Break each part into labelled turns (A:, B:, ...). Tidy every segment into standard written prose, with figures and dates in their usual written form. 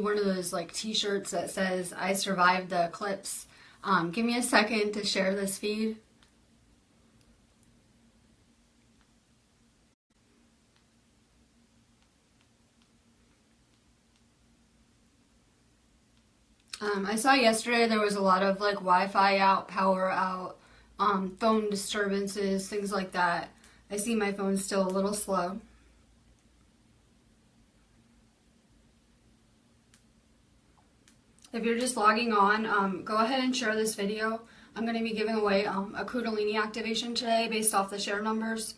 A: One of those like t-shirts that says I survived the eclipse. Give me a second to share this feed. I saw yesterday there was a lot of like Wi-Fi out, power out, phone disturbances, things like that. I see my phone's still a little slow. If you're just logging on, go ahead and share this video. I'm going to be giving away a Kundalini activation today based off the share numbers.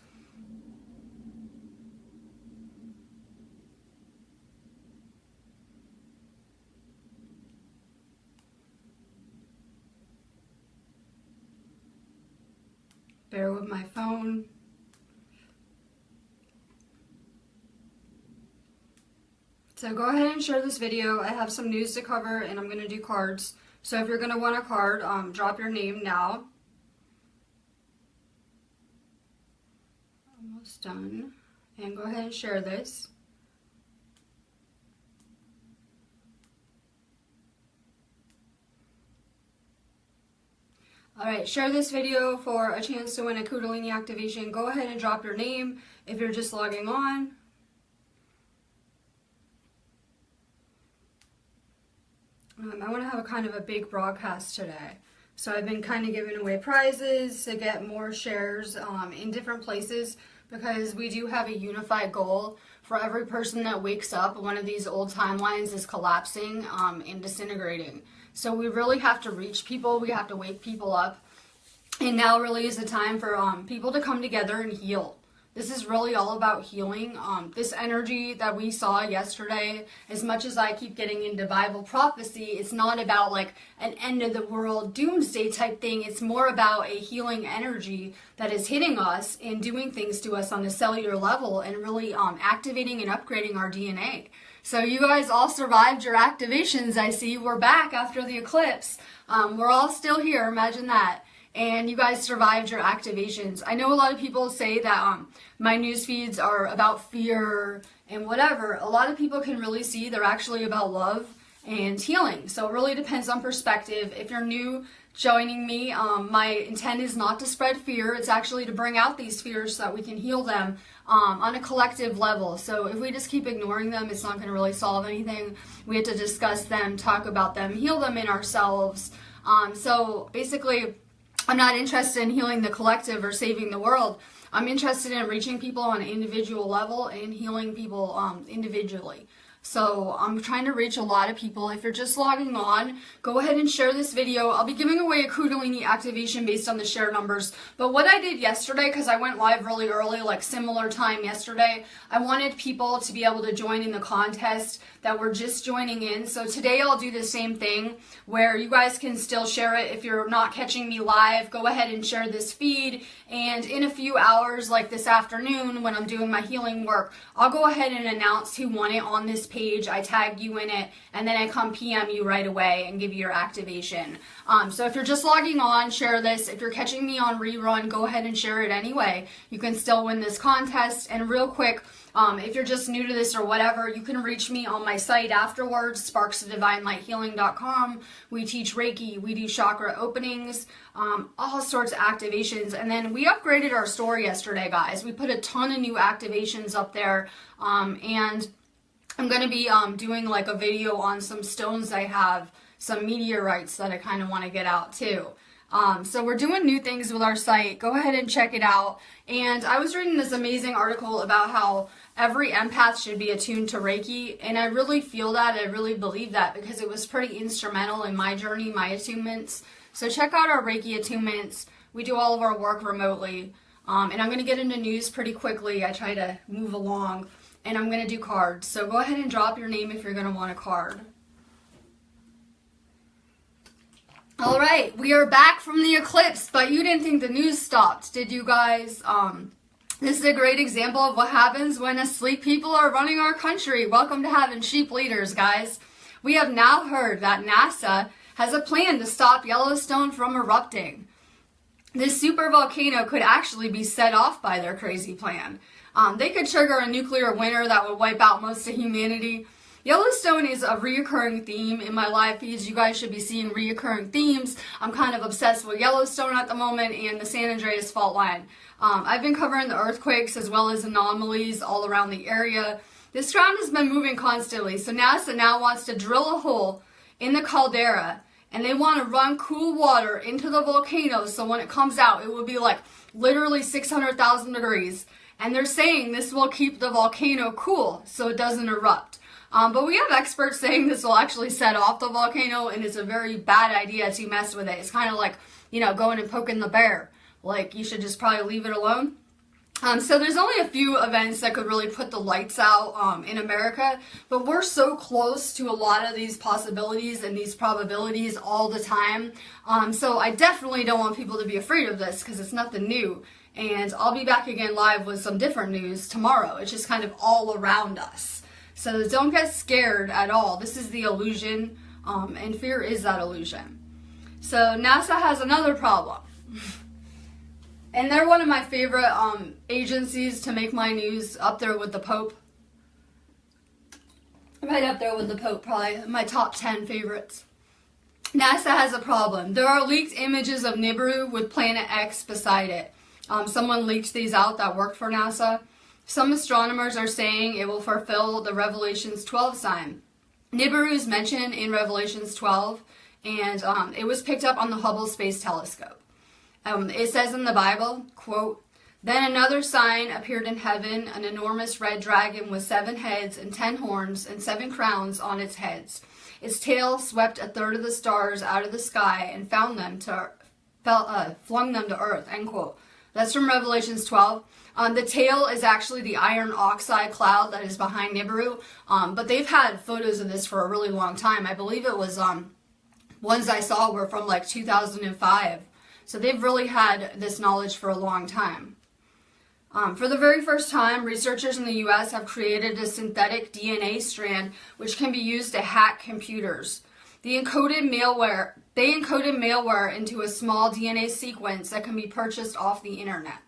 A: Bear with my phone. So go ahead and share this video. I have some news to cover and I'm going to do cards. So if you're going to want a card, drop your name now. Almost done. And go ahead and share this. Alright, share this video for a chance to win a Kundalini activation. Go ahead and drop your name if you're just logging on. I want to have a kind of a big broadcast today. So I've been kind of giving away prizes to get more shares in different places because we do have a unified goal. For every person that wakes up, one of these old timelines is collapsing and disintegrating. So we really have to reach people. We have to wake people up. And now really is the time for people to come together and heal. This is really all about healing. This energy that we saw yesterday, as much as I keep getting into Bible prophecy, it's not about like an end of the world doomsday type thing. It's more about a healing energy that is hitting us and doing things to us on a cellular level and really activating and upgrading our DNA. So you guys all survived your activations, I see. We're back after the eclipse. We're all still here, imagine that. And you guys survived your activations. I know a lot of people say that my news feeds are about fear and whatever. A lot of people can really see they're actually about love and healing. So it really depends on perspective. If you're new joining me, my intent is not to spread fear. It's actually to bring out these fears so that we can heal them on a collective level. So if we just keep ignoring them, it's not going to really solve anything. We have to discuss them, talk about them, heal them in ourselves. So basically, I'm not interested in healing the collective or saving the world. I'm interested in reaching people on an individual level and healing people individually. So I'm trying to reach a lot of people. If you're just logging on, go ahead and share this video. I'll be giving away a Kundalini activation based on the share numbers. But what I did yesterday, because I went live really early, like similar time yesterday, I wanted people to be able to join in the contest that were just joining in. So today I'll do the same thing where you guys can still share it. If you're not catching me live, go ahead and share this feed. And in a few hours, like this afternoon when I'm doing my healing work, I'll go ahead and announce who won it on this page. I tag you in it, and then I come PM you right away and give you your activation. So if you're just logging on, share this. If you're catching me on rerun, go ahead and share it anyway. You can still win this contest. And real quick, if you're just new to this or whatever, you can reach me on my site afterwards, sparksofdivinelighealing.com. We teach Reiki, we do chakra openings, all sorts of activations. And then we upgraded our store yesterday, guys. We put a ton of new activations up there, and I'm going to be doing like a video on some stones I have, some meteorites that I kind of want to get out too. So we're doing new things with our site. Go ahead and check it out. And I was reading this amazing article about how every empath should be attuned to Reiki, and I really feel that, I really believe that, because it was pretty instrumental in my journey, my attunements. So check out our Reiki attunements. We do all of our work remotely, and I'm going to get into news pretty quickly. I try to move along, and I'm going to do cards. So go ahead and drop your name if you're going to want a card. Alright, we are back from the eclipse, but you didn't think the news stopped, did you guys? This is a great example of what happens when asleep people are running our country. Welcome to having sheep leaders, guys. We have now heard that NASA has a plan to stop Yellowstone from erupting. This super volcano could actually be set off by their crazy plan. They could trigger a nuclear winter that would wipe out most of humanity. Yellowstone is a reoccurring theme in my live feeds. You guys should be seeing reoccurring themes. I'm kind of obsessed with Yellowstone at the moment and the San Andreas fault line. I've been covering the earthquakes as well as anomalies all around the area. This ground has been moving constantly, so NASA now wants to drill a hole in the caldera, and they want to run cool water into the volcano, so when it comes out, it will be like literally 600,000 degrees. And they're saying this will keep the volcano cool so it doesn't erupt. But we have experts saying this will actually set off the volcano, and it's a very bad idea to mess with it. It's kind of like, going and poking the bear. Like, you should just probably leave it alone. So there's only a few events that could really put the lights out in America, but we're so close to a lot of these possibilities and these probabilities all the time. So I definitely don't want people to be afraid of this because it's nothing new. And I'll be back again live with some different news tomorrow. It's just kind of all around us. So don't get scared at all. This is the illusion, and fear is that illusion. So NASA has another problem. And they're one of my favorite agencies to make my news, up there with the Pope. Right up there with the Pope, probably my top 10 favorites. NASA has a problem. There are leaked images of Nibiru with Planet X beside it. Someone leaked these out that worked for NASA. Some astronomers are saying it will fulfill the Revelations 12 sign. Nibiru is mentioned in Revelations 12, and it was picked up on the Hubble Space Telescope. It says in the Bible, quote, "Then another sign appeared in heaven, an enormous red dragon with 7 heads and 10 horns and 7 crowns on its heads. Its tail swept a third of the stars out of the sky and flung them to earth," end quote. That's from Revelations 12. The tail is actually the iron oxide cloud that is behind Nibiru, but they've had photos of this for a really long time. I believe it was ones I saw were from like 2005. So they've really had this knowledge for a long time. For the very first time, researchers in the US have created a synthetic DNA strand which can be used to hack computers. They encoded malware into a small DNA sequence that can be purchased off the internet.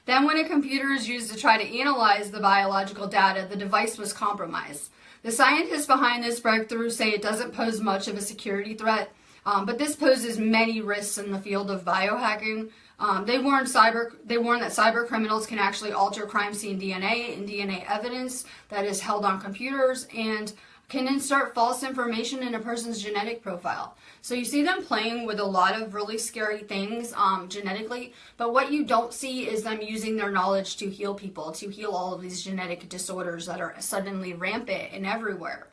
A: Then when a computer is used to try to analyze the biological data, the device was compromised. The scientists behind this breakthrough say it doesn't pose much of a security threat, but this poses many risks in the field of biohacking. They warn that cyber criminals can actually alter crime scene DNA and DNA evidence that is held on computers and can insert false information in a person's genetic profile. So you see them playing with a lot of really scary things genetically, but what you don't see is them using their knowledge to heal people, to heal all of these genetic disorders that are suddenly rampant and everywhere.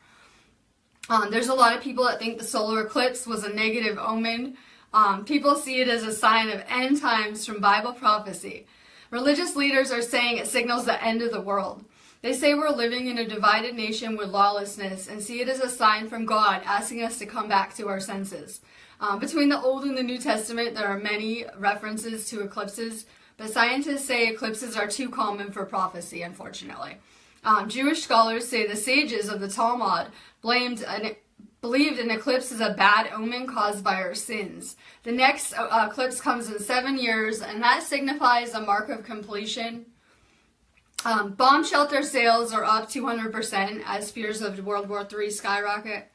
A: There's a lot of people that think the solar eclipse was a negative omen. People see it as a sign of end times from Bible prophecy. Religious leaders are saying it signals the end of the world. They say we're living in a divided nation with lawlessness and see it as a sign from God asking us to come back to our senses. Between the Old and the New Testament, there are many references to eclipses, but scientists say eclipses are too common for prophecy, unfortunately. Jewish scholars say the sages of the Talmud believed an eclipse is a bad omen caused by our sins. The next eclipse comes in 7 years, and that signifies a mark of completion. Bomb shelter sales are up 200% as fears of World War III skyrocket.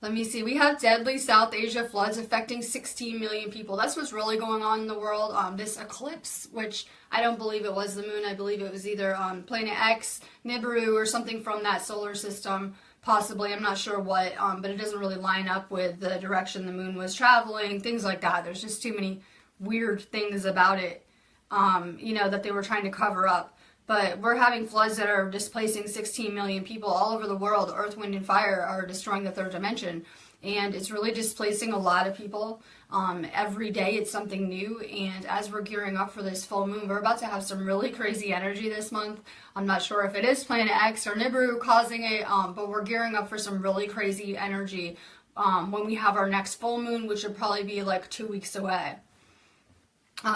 A: Let me see. We have deadly South Asia floods affecting 16 million people. That's what's really going on in the world. This eclipse, which I don't believe it was the moon. I believe it was either Planet X, Nibiru, or something from that solar system. Possibly. I'm not sure what, but it doesn't really line up with the direction the moon was traveling. Things like that. There's just too many weird things about it, that they were trying to cover up. But we're having floods that are displacing 16 million people all over the world. Earth, wind, and fire are destroying the third dimension. And it's really displacing a lot of people. Every day it's something new. And as we're gearing up for this full moon, we're about to have some really crazy energy this month. I'm not sure if it is Planet X or Nibiru causing it, but we're gearing up for some really crazy energy when we have our next full moon, which will probably be like 2 weeks away.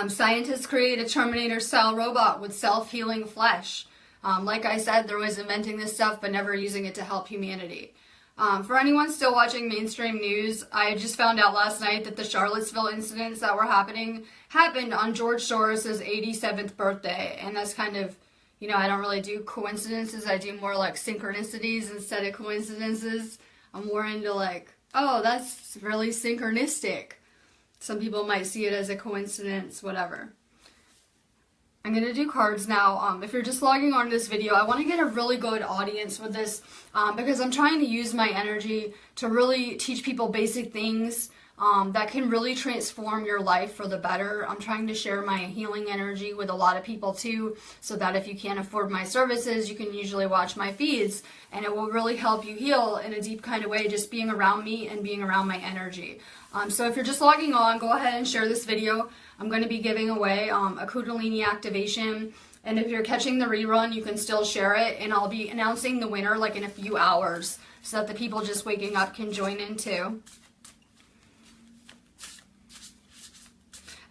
A: Scientists create a Terminator-style robot with self-healing flesh. Like I said, they're always inventing this stuff, but never using it to help humanity. For anyone still watching mainstream news, I just found out last night that the Charlottesville incidents that were happened on George Soros's 87th birthday, and that's kind of, You know, I don't really do coincidences. I do more like synchronicities instead of coincidences. I'm more into like, oh, that's really synchronistic. Some people might see it as a coincidence, whatever. I'm going to do cards now. If you're just logging on to this video, I want to get a really good audience with this because I'm trying to use my energy to really teach people basic things that can really transform your life for the better. I'm trying to share my healing energy with a lot of people too, so that if you can't afford my services, you can usually watch my feeds, and it will really help you heal in a deep kind of way, just being around me and being around my energy. So if you're just logging on, go ahead and share this video. I'm going to be giving away a Kundalini activation, and if you're catching the rerun, you can still share it, and I'll be announcing the winner like in a few hours so that the people just waking up can join in too.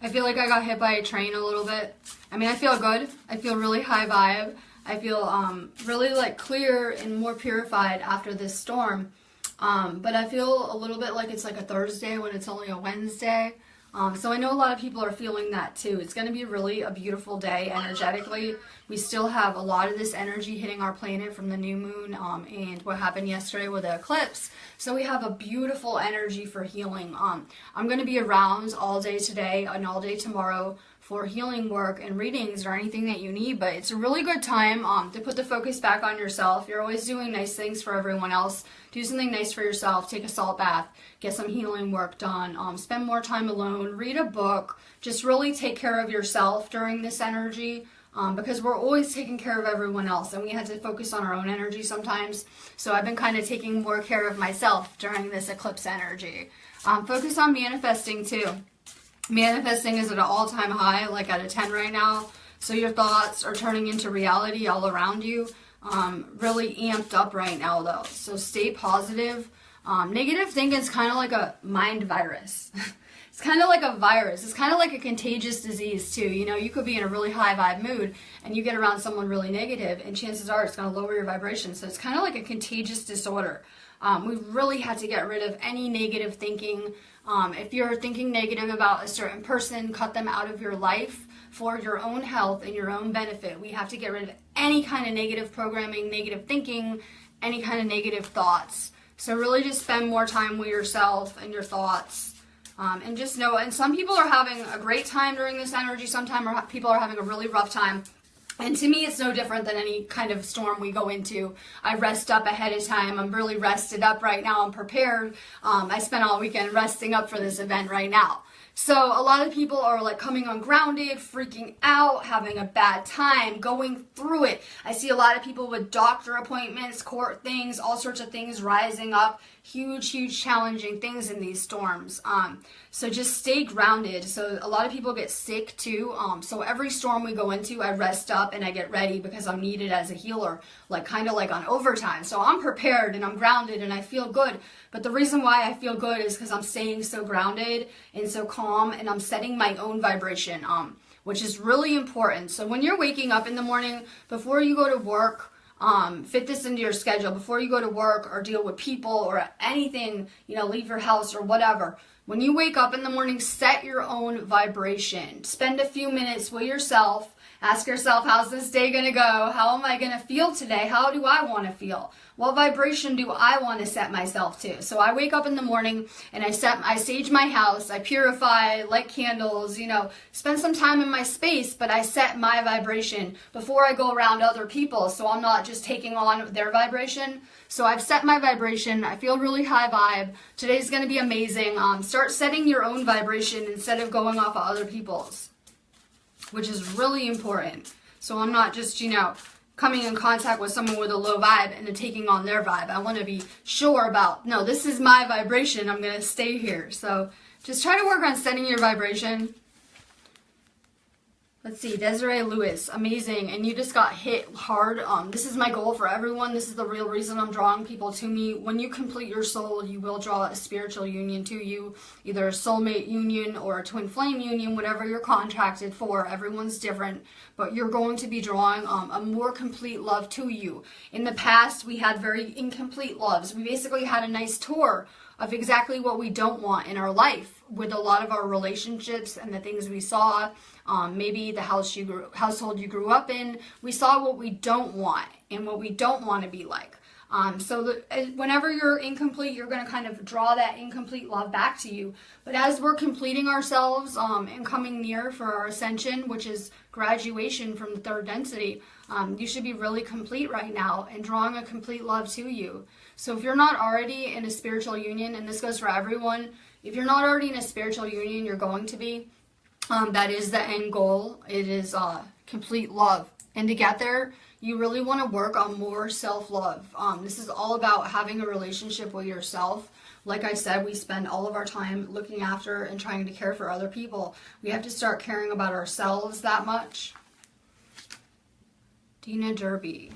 A: I feel like I got hit by a train a little bit. I mean, I feel good. I feel really high vibe. I feel really like clear and more purified after this storm. But I feel a little bit like it's like a Thursday when it's only a Wednesday. So I know a lot of people are feeling that too. It's going to be really a beautiful day energetically. We still have a lot of this energy hitting our planet from the new moon and what happened yesterday with the eclipse. So we have a beautiful energy for healing. I'm going to be around all day today and all day tomorrow for healing work and readings or anything that you need, but it's a really good time to put the focus back on yourself. You're always doing nice things for everyone else. Do something nice for yourself. Take a salt bath. Get some healing work done. Spend more time alone. Read a book. Just really take care of yourself during this energy because we're always taking care of everyone else, and we have to focus on our own energy sometimes. So I've been kind of taking more care of myself during this eclipse energy. Focus on manifesting too. Manifesting is at an all-time high, like at a 10 right now. So your thoughts are turning into reality all around you. Really amped up right now though. So stay positive. Negative thinking is kind of like a mind virus. It's kind of like a virus. It's kind of like a contagious disease too. You know, you could be in a really high vibe mood and you get around someone really negative, and chances are it's going to lower your vibration. So it's kind of like a contagious disorder. We really had to get rid of any negative thinking. If you're thinking negative about a certain person, cut them out of your life for your own health and your own benefit. We have to get rid of any kind of negative programming, negative thinking, any kind of negative thoughts. So really just spend more time with yourself and your thoughts. And just know, and some people are having a great time during this energy. Sometimes people are having a really rough time. And to me, it's no different than any kind of storm we go into. I rest up ahead of time. I'm really rested up right now. I'm prepared. I spent all weekend resting up for this event right now. So a lot of people are like coming ungrounded, freaking out, having a bad time, going through it. I see a lot of people with doctor appointments, court things, all sorts of things rising up. Huge challenging things in these storms. So just stay grounded. So a lot of people get sick too. So every storm we go into, I rest up and I get ready because I'm needed as a healer, like kind of like on overtime. So I'm prepared and I'm grounded and I feel good. But the reason why I feel good is because I'm staying so grounded and so calm, and I'm setting my own vibration, which is really important. So when you're waking up in the morning, before you go to work, fit this into your schedule. Before you go to work or deal with people or anything, you know, leave your house or whatever. When you wake up in the morning, set your own vibration. Spend a few minutes with yourself. Ask yourself, how's this day going to go? How am I going to feel today? How do I want to feel? What vibration do I want to set myself to? So I wake up in the morning and I sage my house, I purify, light candles, you know, spend some time in my space, but I set my vibration before I go around other people, so I'm not just taking on their vibration. So I've set my vibration. I feel really high vibe. Today's going to be amazing. Start setting your own vibration instead of going off of other people's, which is really important. So I'm not just, you know, coming in contact with someone with a low vibe and then taking on their vibe. I want to be sure about, no, this is my vibration. I'm going to stay here. So just try to work on setting your vibration. Let's see, Desiree Lewis, amazing, and you just got hit hard. This is my goal for everyone. This is the real reason I'm drawing people to me. When you complete your soul, you will draw a spiritual union to you, either a soulmate union or a twin flame union, whatever you're contracted for. Everyone's different, but you're going to be drawing a more complete love to you. In the past, we had very incomplete loves. We basically had a nice tour of exactly what we don't want in our life with a lot of our relationships and the things we saw. Maybe the household you grew up in, we saw what we don't want and what we don't want to be like. Whenever you're incomplete, you're going to kind of draw that incomplete love back to you. But as we're completing ourselves and coming near for our ascension, which is graduation from the third density, you should be really complete right now and drawing a complete love to you. So if you're not already in a spiritual union, and this goes for everyone, if you're not already in a spiritual union, you're going to be. That is the end goal. It is complete love. And to get there, you really want to work on more self-love. This is all about having a relationship with yourself. Like I said, we spend all of our time looking after and trying to care for other people. We have to start caring about ourselves that much. Dina Derby.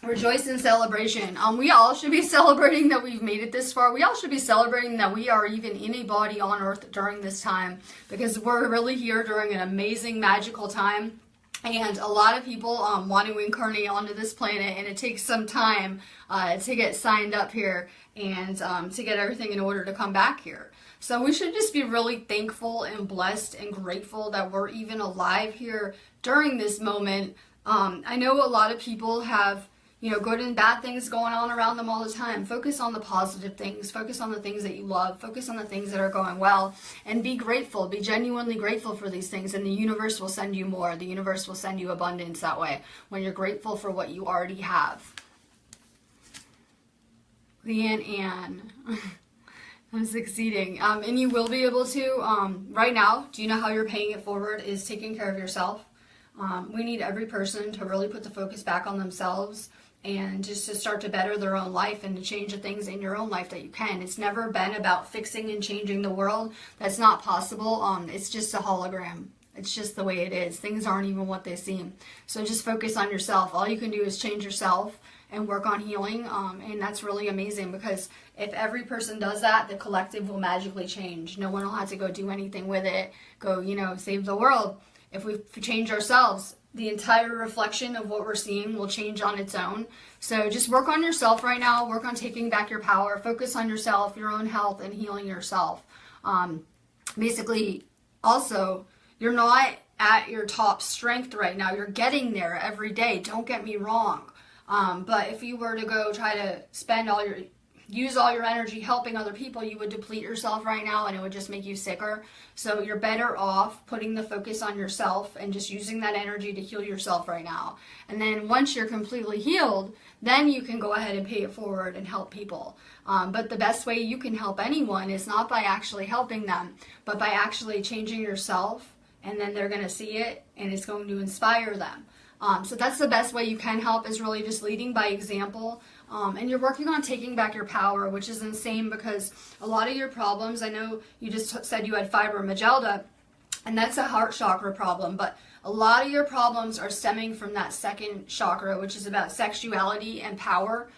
A: Rejoice in celebration. We all should be celebrating that we've made it this far. We all should be celebrating that we are even in a body on earth during this time, because we're really here during an amazing, magical time. And a lot of people want to incarnate onto this planet, and it takes some time to get signed up here and to get everything in order to come back here. So we should just be really thankful and blessed and grateful that we're even alive here during this moment. I know a lot of people have good and bad things going on around them all the time. Focus on the positive things. Focus on the things that you love. Focus on the things that are going well. And be grateful. Be genuinely grateful for these things. And the universe will send you more. The universe will send you abundance that way, when you're grateful for what you already have. Leanne Ann. I'm succeeding. And you will be able to. Right now, do you know how you're paying it forward is taking care of yourself. We need every person to really put the focus back on themselves, and just to start to better their own life and to change the things in your own life that you can. It's never been about fixing and changing the world. That's not possible. It's just a hologram. It's just the way it is. Things aren't even what they seem. So just focus on yourself. All you can do is change yourself and work on healing. And that's really amazing, because if every person does that, the collective will magically change. No one will have to go do anything with it, go, save the world. If we change ourselves, the entire reflection of what we're seeing will change on its own. So just work on yourself right now. Work on taking back your power. Focus on yourself, your own health, and healing yourself. Basically, also, you're not at your top strength right now. You're getting there every day. Don't get me wrong. But if you were to go try to use all your energy helping other people, you would deplete yourself right now, and it would just make you sicker. So you're better off putting the focus on yourself and just using that energy to heal yourself right now. And then once you're completely healed, then you can go ahead and pay it forward and help people. But the best way you can help anyone is not by actually helping them, but by actually changing yourself, and then they're going to see it and it's going to inspire them. So that's the best way you can help, is really just leading by example. And you're working on taking back your power, which is insane, because a lot of your problems, I know you just said you had fibromyalgia, and that's a heart chakra problem, but a lot of your problems are stemming from that second chakra, which is about sexuality and power.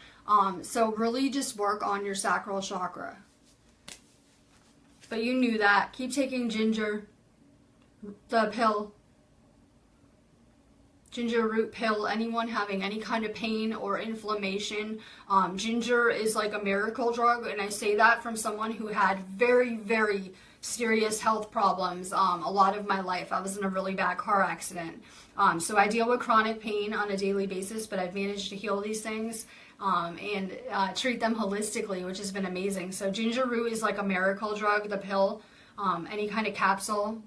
A: So really just work on your sacral chakra. But you knew that. Keep taking ginger, the pill. Ginger root pill. Anyone having any kind of pain or inflammation, ginger is like a miracle drug, and I say that from someone who had very, very serious health problems a lot of my life. I was in a really bad car accident, so I deal with chronic pain on a daily basis, but I've managed to heal these things and treat them holistically, which has been amazing. So ginger root is like a miracle drug, the pill, any kind of capsule.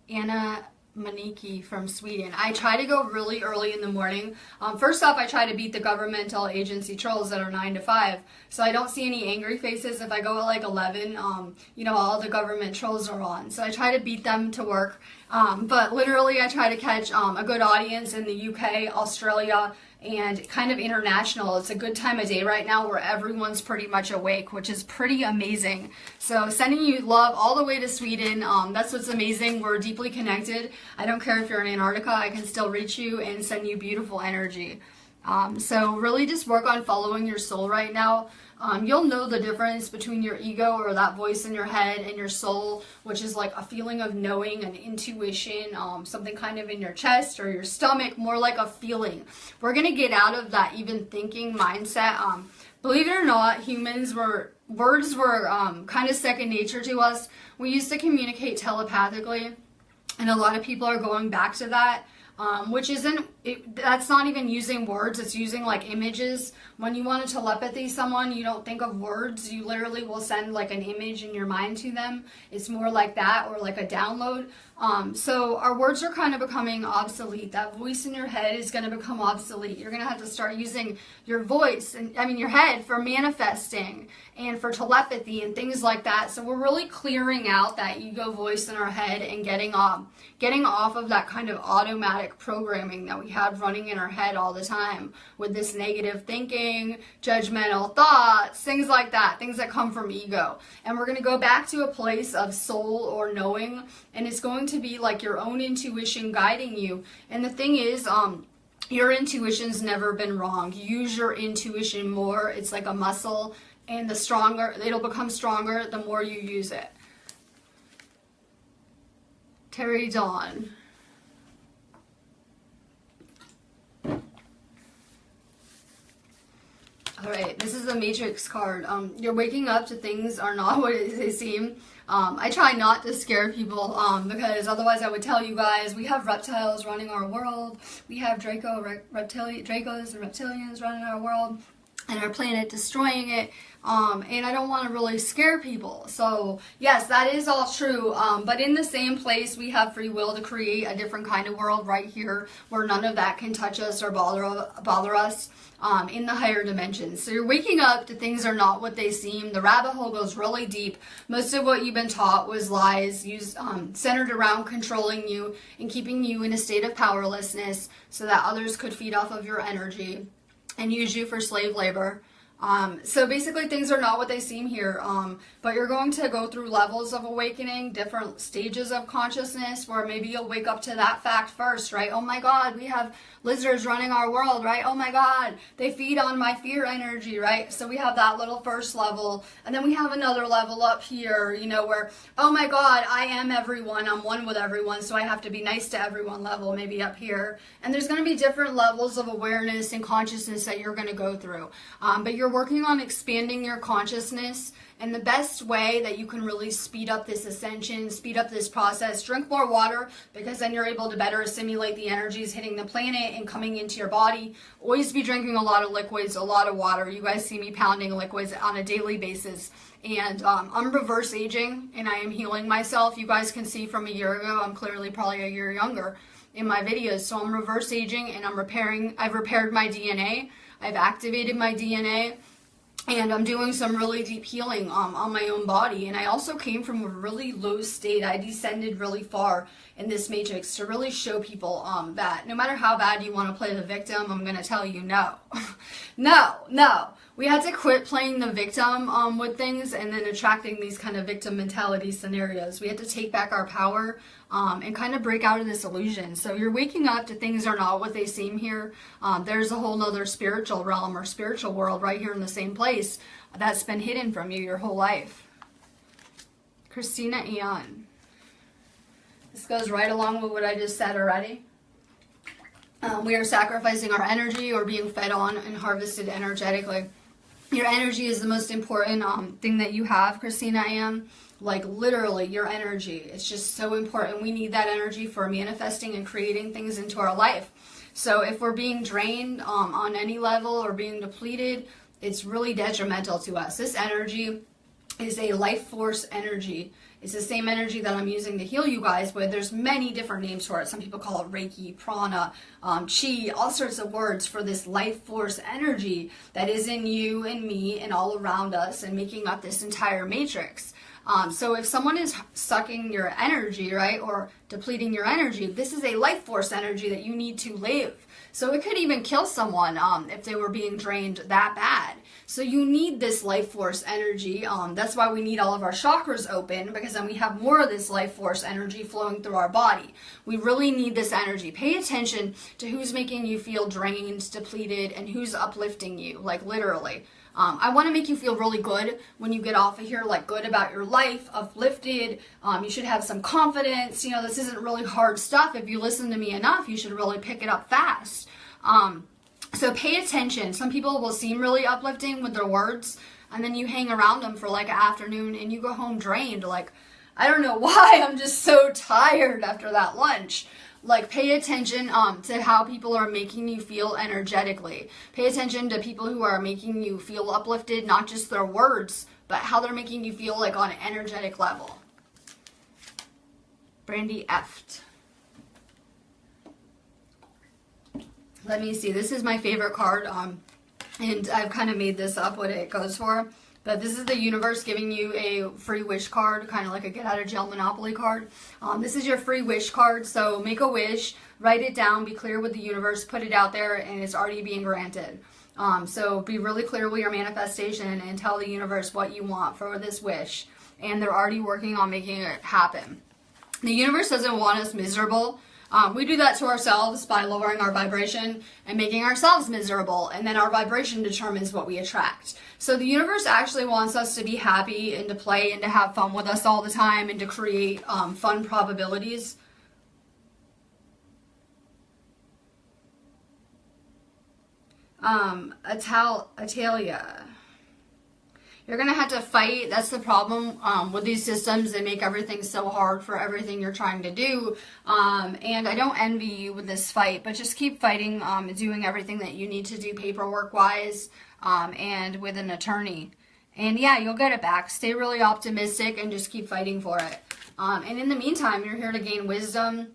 A: Anna Maniki from Sweden. I try to go really early in the morning. First off, I try to beat the governmental agency trolls that are 9 to 5. So I don't see any angry faces. If I go at like 11, all the government trolls are on. So I try to beat them to work. But literally I try to catch a good audience in the UK, Australia, and kind of international. It's a good time of day right now where everyone's pretty much awake, which is pretty amazing. So sending you love all the way to Sweden. That's what's amazing. We're deeply connected. I don't care if you're in Antarctica, I can still reach you and send you beautiful energy. So really just work on following your soul right now. You'll know the difference between your ego or that voice in your head and your soul, which is like a feeling of knowing, an intuition, something kind of in your chest or your stomach, more like a feeling. We're going to get out of that even thinking mindset. Believe it or not, words were kind of second nature to us. We used to communicate telepathically, and a lot of people are going back to that. Which that's not even using words, it's using like images. When you want to telepathy someone, you don't think of words, you literally will send like an image in your mind to them. It's more like that, or like a download. So our words are kind of becoming obsolete. That voice in your head is going to become obsolete. You're going to have to start using your voice, your head, for manifesting and for telepathy and things like that. So we're really clearing out that ego voice in our head and getting off of that kind of automatic programming that we have running in our head all the time with this negative thinking, judgmental thoughts, things like that, things that come from ego. And we're going to go back to a place of soul or knowing, and it's going to be like your own intuition guiding you. And the thing is, your intuition's never been wrong. Use your intuition more. It's like a muscle, and it'll become stronger the more you use it. Terry Dawn. Alright, this is the Matrix card. You're waking up to things are not what they seem. I try not to scare people because otherwise I would tell you guys we have reptiles running our world. We have Dracos and reptilians running our world and our planet destroying it. And I don't want to really scare people. So yes, that is all true. But in the same place, we have free will to create a different kind of world right here where none of that can touch us or bother us in the higher dimensions. So you're waking up to things are not what they seem. The rabbit hole goes really deep. Most of what you've been taught was lies centered around controlling you and keeping you in a state of powerlessness so that others could feed off of your energy and use you for slave labor. So basically things are not what they seem here, but you're going to go through levels of awakening, different stages of consciousness, where maybe you'll wake up to that fact first, right? Oh my God, we have lizards running our world, right? Oh my God, they feed on my fear energy, right? So we have that little first level, and then we have another level up here, where, oh my God, I am everyone, I'm one with everyone, so I have to be nice to everyone level, maybe up here. And there's going to be different levels of awareness and consciousness that you're going to go through, but you're working on expanding your consciousness. And the best way that you can really speed up this ascension, speed up this process, drink more water, because then you're able to better assimilate the energies hitting the planet and coming into your body. Always be drinking a lot of liquids, a lot of water. You guys see me pounding liquids on a daily basis. And I'm reverse aging, and I am healing myself. You guys can see from a year ago, I'm clearly probably a year younger in my videos. So I'm reverse aging, and I've repaired my DNA. I've activated my DNA. And I'm doing some really deep healing on my own body. And I also came from a really low state. I descended really far in this matrix to really show people that no matter how bad you want to play the victim, I'm going to tell you no. No. We had to quit playing the victim with things and then attracting these kind of victim mentality scenarios. We had to take back our power and kind of break out of this illusion. So you're waking up to things are not what they seem here. There's a whole nother spiritual realm or spiritual world right here in the same place that's been hidden from you your whole life. Christina Eon. This goes right along with what I just said already. We are sacrificing our energy or being fed on and harvested energetically. Your energy is the most important thing that you have, Christina Eon. Like literally your energy. It's just so important. We need that energy for manifesting and creating things into our life. So if we're being drained on any level or being depleted, it's really detrimental to us. This energy is a life force energy. It's the same energy that I'm using to heal you guys with. There's many different names for it. Some people call it Reiki, Prana, Chi, all sorts of words for this life force energy that is in you and me and all around us and making up this entire matrix. So if someone is sucking your energy, right, or depleting your energy, this is a life force energy that you need to live. So it could even kill someone if they were being drained that bad. So you need this life force energy. That's why we need all of our chakras open, because then we have more of this life force energy flowing through our body. We really need this energy. Pay attention to who's making you feel drained, depleted, and who's uplifting you, like literally. I want to make you feel really good when you get off of here, like good about your life, uplifted. You should have some confidence. You know, this isn't really hard stuff. If you listen to me enough, you should really pick it up fast. So pay attention. Some people will seem really uplifting with their words, and then you hang around them for like an afternoon and you go home drained. Like, I don't know why, I'm just so tired after that lunch. Like, pay attention to how people are making you feel energetically. Pay attention to people who are making you feel uplifted, not just their words, but how they're making you feel like on an energetic level. Brandy Eft. Let me see. This is my favorite card, and I've kind of made this up what it goes for. But this is the universe giving you a free wish card, kind of like a get out of jail Monopoly card. This is your free wish card, so make a wish, write it down, be clear with the universe, put it out there, and it's already being granted. So be really clear with your manifestation and tell the universe what you want for this wish. And they're already working on making it happen. The universe doesn't want us miserable. We do that to ourselves by lowering our vibration and making ourselves miserable, and then our vibration determines what we attract. So the universe actually wants us to be happy and to play and to have fun with us all the time and to create fun probabilities. Atalia. You're going to have to fight. That's the problem with these systems. They make everything so hard for everything you're trying to do. And I don't envy you with this fight, but just keep fighting, doing everything that you need to do paperwork-wise and with an attorney. And yeah, you'll get it back. Stay really optimistic and just keep fighting for it. And in the meantime, you're here to gain wisdom,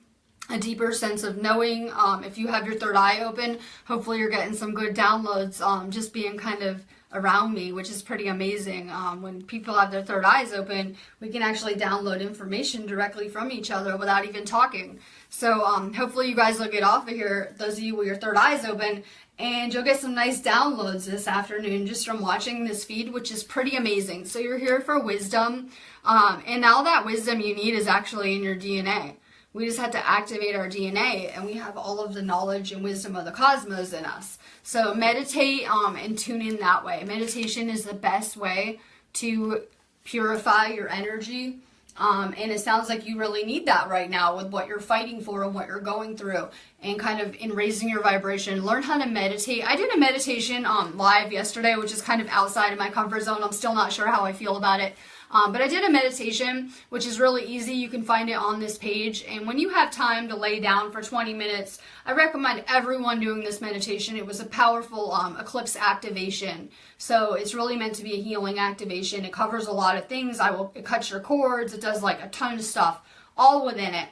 A: a deeper sense of knowing. If you have your third eye open, hopefully you're getting some good downloads, just being kind of around me, which is pretty amazing. When people have their third eyes open, we can actually download information directly from each other without even talking. So hopefully you guys will get off of here, those of you with your third eyes open, and you'll get some nice downloads this afternoon just from watching this feed, which is pretty amazing. So you're here for wisdom, and all that wisdom you need is actually in your DNA. We just have to activate our DNA, and we have all of the knowledge and wisdom of the cosmos in us. So meditate and tune in that way. Meditation is the best way to purify your energy. And it sounds like you really need that right now with what you're fighting for and what you're going through, and kind of in raising your vibration. Learn how to meditate. I did a meditation live yesterday, which is kind of outside of my comfort zone. I'm still not sure how I feel about it. But I did a meditation, which is really easy. You can find it on this page. And when you have time to lay down for 20 minutes, I recommend everyone doing this meditation. It was a powerful eclipse activation. So it's really meant to be a healing activation. It covers a lot of things. It cuts your cords. It does like a ton of stuff all within it.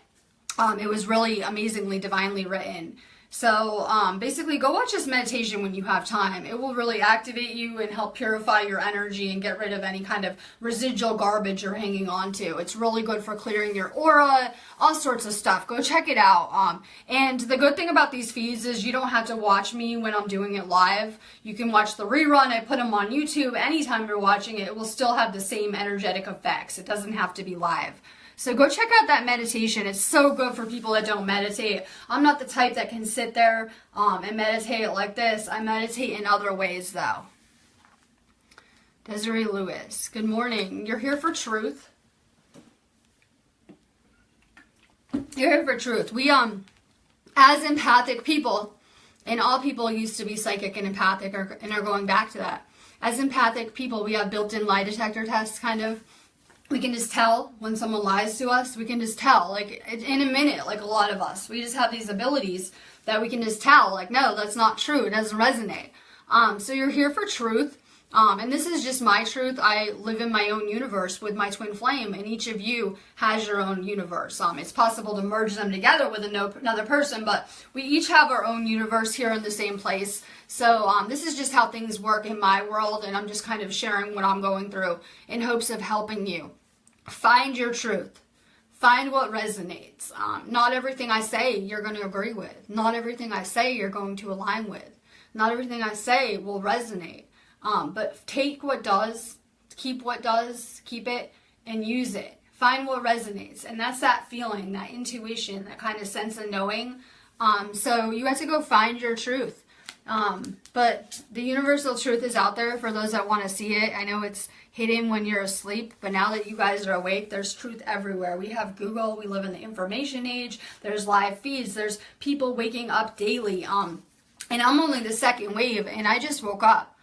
A: It was really amazingly divinely written. So basically go watch this meditation when you have time. It will really activate you and help purify your energy and get rid of any kind of residual garbage you're hanging on to. It's really good for clearing your aura, all sorts of stuff. Go check it out. And the good thing about these feeds is you don't have to watch me when I'm doing it live. You can watch the rerun. I put them on YouTube. Anytime you're watching it, it will still have the same energetic effects. It doesn't have to be live. So go check out that meditation. It's so good for people that don't meditate. I'm not the type that can sit there and meditate like this. I meditate in other ways, though. Desiree Lewis, good morning. You're here for truth. You're here for truth. We, as empathic people, and all people used to be psychic and empathic and are going back to that. As empathic people, we have built-in lie detector tests, kind of. We can just tell when someone lies to us. We can just tell, like, in a minute, like a lot of us. We just have these abilities that we can just tell, like, no, that's not true. It doesn't resonate. So you're here for truth. And this is just my truth. I live in my own universe with my twin flame, and each of you has your own universe. It's possible to merge them together with another person, but we each have our own universe here in the same place. So this is just how things work in my world, and I'm just kind of sharing what I'm going through in hopes of helping you. Find your truth. find what resonates. Not everything I say you're going to agree with. Not everything I say you're going to align with. Not everything I say will resonate. But take what does, keep it, and use it. Find what resonates. And that's that feeling, that intuition, that kind of sense of knowing. So you have to go find your truth. But the universal truth is out there for those that want to see it. I know it's hidden when you're asleep, but now that you guys are awake, there's truth everywhere. We have Google, we live in the information age, there's live feeds, there's people waking up daily. And I'm only the second wave, and I just woke up.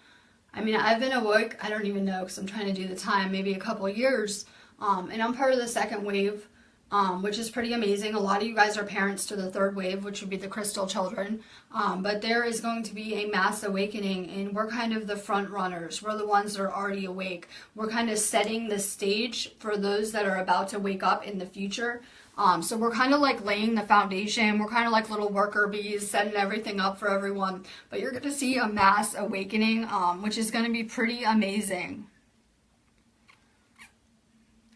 A: I mean, I've been awake, I don't even know, because I'm trying to do the time, maybe a couple of years. And I'm part of the second wave, which is pretty amazing. A lot of you guys are parents to the third wave, which would be the crystal children. But there is going to be a mass awakening, and we're kind of the front runners. We're the ones that are already awake. We're kind of setting the stage for those that are about to wake up in the future. So we're kind of like laying the foundation. We're kind of like little worker bees, setting everything up for everyone. But you're going to see a mass awakening, which is going to be pretty amazing.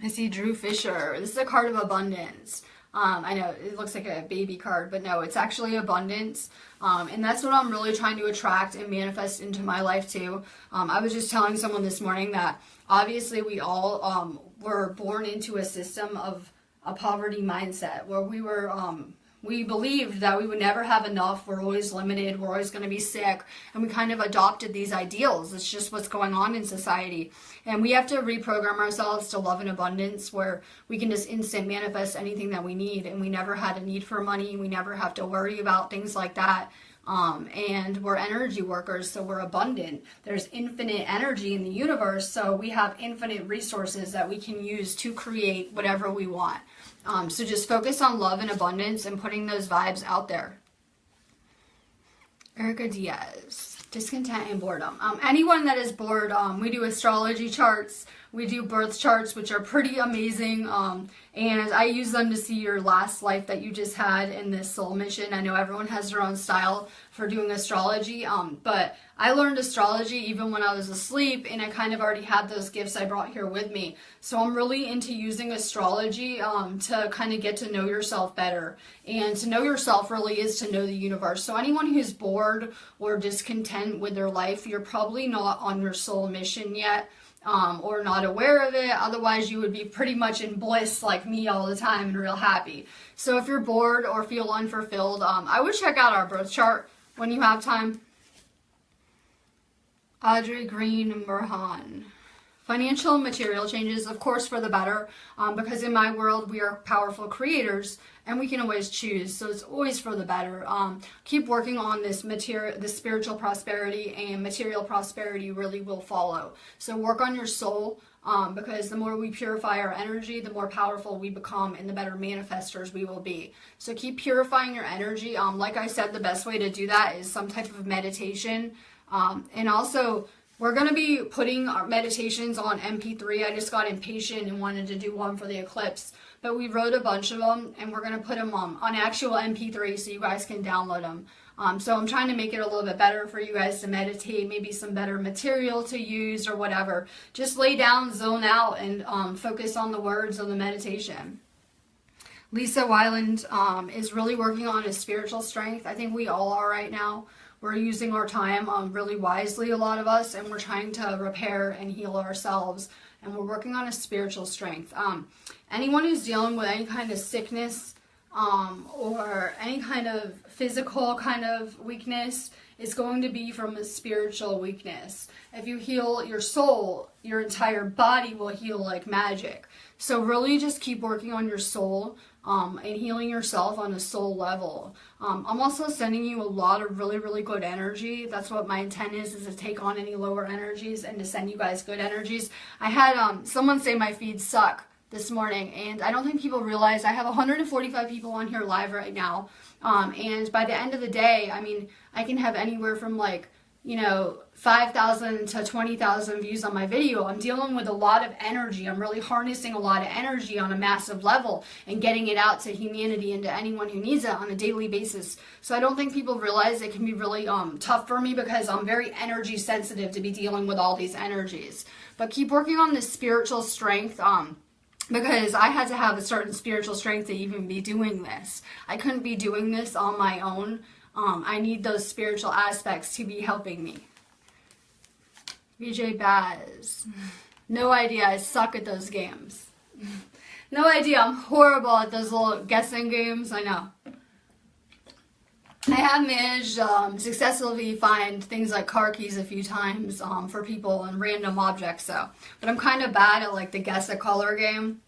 A: I see Drew Fisher. This is a card of abundance. I know it looks like a baby card, but no, it's actually abundance. And that's what I'm really trying to attract and manifest into my life too. I was just telling someone this morning that obviously we all were born into a system of a poverty mindset where we believed that we would never have enough. We're always limited. We're always going to be sick. And we kind of adopted these ideals. It's just what's going on in society. And we have to reprogram ourselves to love and abundance, where we can just instant manifest anything that we need. And we never had a need for money. We never have to worry about things like that. And we're energy workers, so we're abundant. There's infinite energy in the universe, so we have infinite resources that we can use to create whatever we want. So just focus on love and abundance and putting those vibes out there. Erica Diaz, discontent and boredom. Anyone that is bored, we do astrology charts. We do birth charts, which are pretty amazing, and I use them to see your last life that you just had in this soul mission. I know everyone has their own style for doing astrology, but I learned astrology even when I was asleep, and I kind of already had those gifts I brought here with me. So I'm really into using astrology to kind of get to know yourself better, and to know yourself really is to know the universe. So anyone who's bored or discontent with their life, you're probably not on your soul mission yet. Or not aware of it. Otherwise you would be pretty much in bliss like me all the time and real happy. So if you're bored or feel unfulfilled, I would check out our birth chart when you have time. Audrey Green Burhan. Financial and material changes, of course, for the better, because in my world we are powerful creators and we can always choose, so it's always for the better. Keep working on this spiritual prosperity, and material prosperity really will follow. So work on your soul, because the more we purify our energy, the more powerful we become and the better manifestors we will be. So keep purifying your energy. Like I said, the best way to do that is some type of meditation, and also we're going to be putting our meditations on MP3. I just got impatient and wanted to do one for the eclipse. But we wrote a bunch of them, and we're going to put them on actual MP3 so you guys can download them. So I'm trying to make it a little bit better for you guys to meditate, maybe some better material to use or whatever. Just lay down, zone out, and focus on the words of the meditation. Lisa Weiland is really working on his spiritual strength. I think we all are right now. We're using our time really wisely, a lot of us, and we're trying to repair and heal ourselves, and we're working on a spiritual strength. Anyone who's dealing with any kind of sickness or any kind of physical kind of weakness is going to be from a spiritual weakness. If you heal your soul, your entire body will heal like magic. So really just keep working on your soul and healing yourself on a soul level. I'm also sending you a lot of really, really good energy. That's what my intent is to take on any lower energies and to send you guys good energies. I had someone say my feeds suck this morning, and I don't think people realize I have 145 people on here live right now. And by the end of the day, I mean, I can have anywhere from 5,000 to 20,000 views on my video. I'm dealing with a lot of energy. I'm really harnessing a lot of energy on a massive level and getting it out to humanity and to anyone who needs it on a daily basis. So I don't think people realize it can be really tough for me because I'm very energy sensitive to be dealing with all these energies. But keep working on this spiritual strength. because I had to have a certain spiritual strength to even be doing this. I couldn't be doing this on my own. I need those spiritual aspects to be helping me. VJ Baz. No idea. I suck at those games. No idea. I'm horrible at those little guessing games. I know. I have managed successfully find things like car keys a few times for people and random objects. So, but I'm kind of bad at like the guess a color game.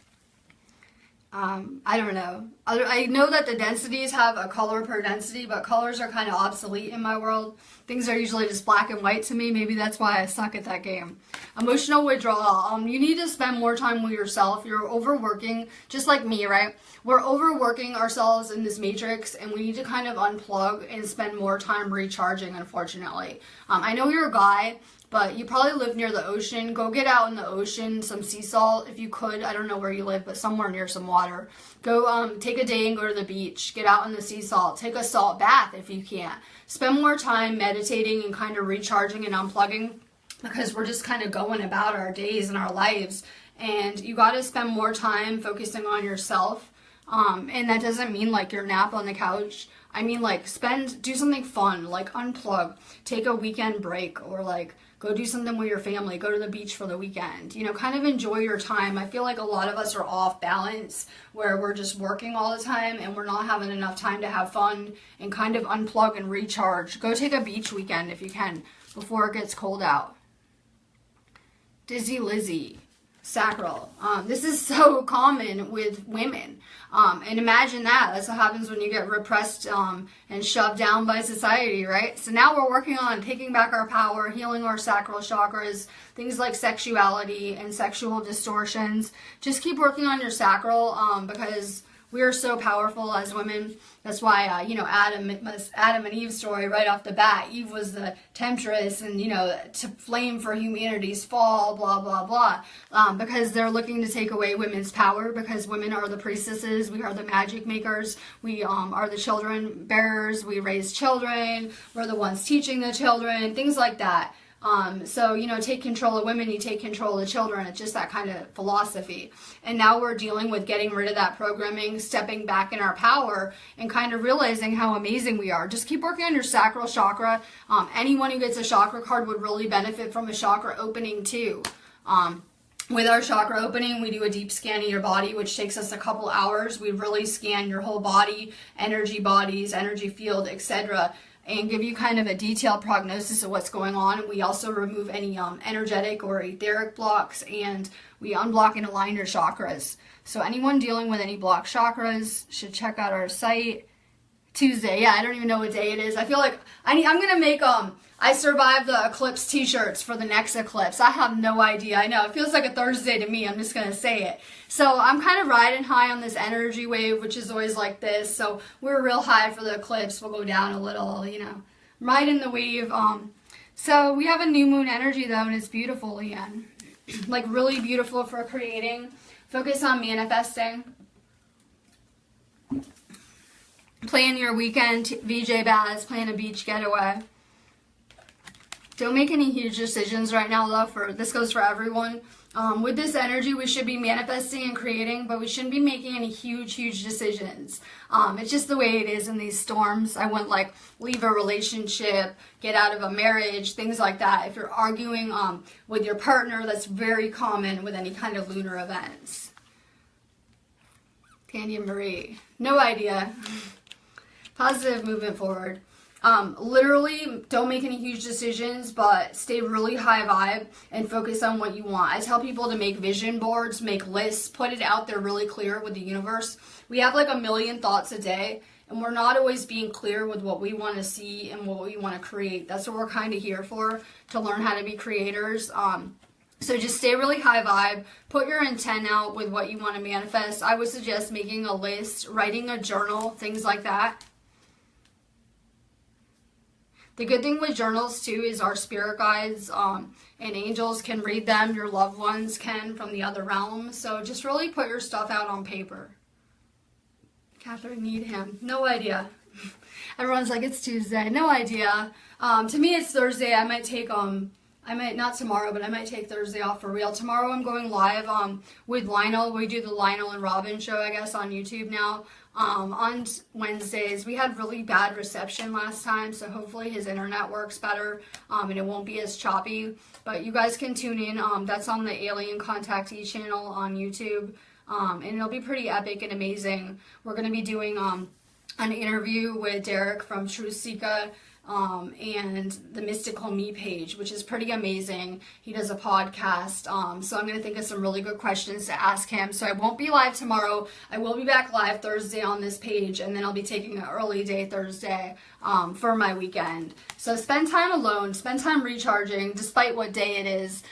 A: I don't know. I know that the densities have a color per density, but colors are kind of obsolete in my world. Things are usually just black and white to me. Maybe that's why I suck at that game. Emotional withdrawal. You need to spend more time with yourself. You're overworking, just like me, right? We're overworking ourselves in this matrix, and we need to kind of unplug and spend more time recharging, unfortunately. I know you're a guy, but you probably live near the ocean. Go get out in the ocean, some sea salt if you could. I don't know where you live, but somewhere near some water. Go take a day and go to the beach. Get out in the sea salt. Take a salt bath if you can. Spend more time meditating and kind of recharging and unplugging, because we're just kind of going about our days and our lives. And you got to spend more time focusing on yourself. And that doesn't mean like your nap on the couch. I mean like do something fun, like unplug, take a weekend break, or like go do something with your family, go to the beach for the weekend, you know, kind of enjoy your time. I feel like a lot of us are off balance where we're just working all the time and we're not having enough time to have fun and kind of unplug and recharge. Go take a beach weekend if you can before it gets cold out. Dizzy Lizzie. Sacral. This is so common with women. And imagine that. That's what happens when you get repressed and shoved down by society, right? So now we're working on taking back our power, healing our sacral chakras, things like sexuality and sexual distortions. Just keep working on your sacral because we are so powerful as women. That's why, Adam and Eve's story right off the bat. Eve was the temptress and, to flame for humanity's fall, blah, blah, blah. Because they're looking to take away women's power, because women are the priestesses. We are the magic makers. We are the children bearers. We raise children. We're the ones teaching the children, things like that. So, take control of women, you take control of the children. It's just that kind of philosophy. And now we're dealing with getting rid of that programming, stepping back in our power, and kind of realizing how amazing we are. Just keep working on your sacral chakra. Anyone who gets a chakra card would really benefit from a chakra opening too. With our chakra opening, we do a deep scan of your body, which takes us a couple hours. We really scan your whole body, energy bodies, energy field, etc., and give you kind of a detailed prognosis of what's going on. And we also remove any energetic or etheric blocks, and we unblock and align your chakras. So anyone dealing with any blocked chakras should check out our site. Tuesday, yeah, I don't even know what day it is. I feel like I'm gonna make I survived the eclipse t-shirts for the next eclipse. I have no idea. I know it feels like a Thursday to me. I'm just gonna say it. So I'm kind of riding high on this energy wave, which is always like this. So we're real high for the eclipse. We'll go down a little, riding the wave. So we have a new moon energy though, and it's beautiful again. Like really beautiful for creating. Focus on manifesting. Plan your weekend, VJ Baz, plan a beach getaway. Don't make any huge decisions right now, though. This goes for everyone. With this energy, we should be manifesting and creating, but we shouldn't be making any huge decisions. It's just the way it is in these storms. I wouldn't leave a relationship, get out of a marriage, things like that. If you're arguing with your partner, that's very common with any kind of lunar events. Candy and Marie, no idea. Positive movement forward. Literally, don't make any huge decisions, but stay really high vibe and focus on what you want. I tell people to make vision boards, make lists, put it out there really clear with the universe. We have like 1 million thoughts a day, and we're not always being clear with what we want to see and what we want to create. That's what we're kind of here for, to learn how to be creators. So just stay really high vibe, put your intent out with what you want to manifest. I would suggest making a list, writing a journal, things like that. The good thing with journals too is our spirit guides and angels can read them. Your loved ones can from the other realm. So just really put your stuff out on paper. Catherine Needham, no idea. Everyone's like, it's Tuesday, no idea. To me, it's Thursday. I might take I might, not tomorrow, but I might take Thursday off for real. Tomorrow I'm going live with Lionel. We do the Lionel and Robin show, I guess, on YouTube now. On Wednesdays. We had really bad reception last time, so hopefully his internet works better and it won't be as choppy. But you guys can tune in. That's on the Alien Contactee channel on YouTube. And it'll be pretty epic and amazing. We're going to be doing an interview with Derek from Truth Seeker and the Mystical Me page, which is pretty amazing. He does a podcast, so I'm going to think of some really good questions to ask him. So I won't be live tomorrow. I will be back live Thursday on this page, and then I'll be taking an early day Thursday for my weekend. So spend time alone, spend time recharging, despite what day it is.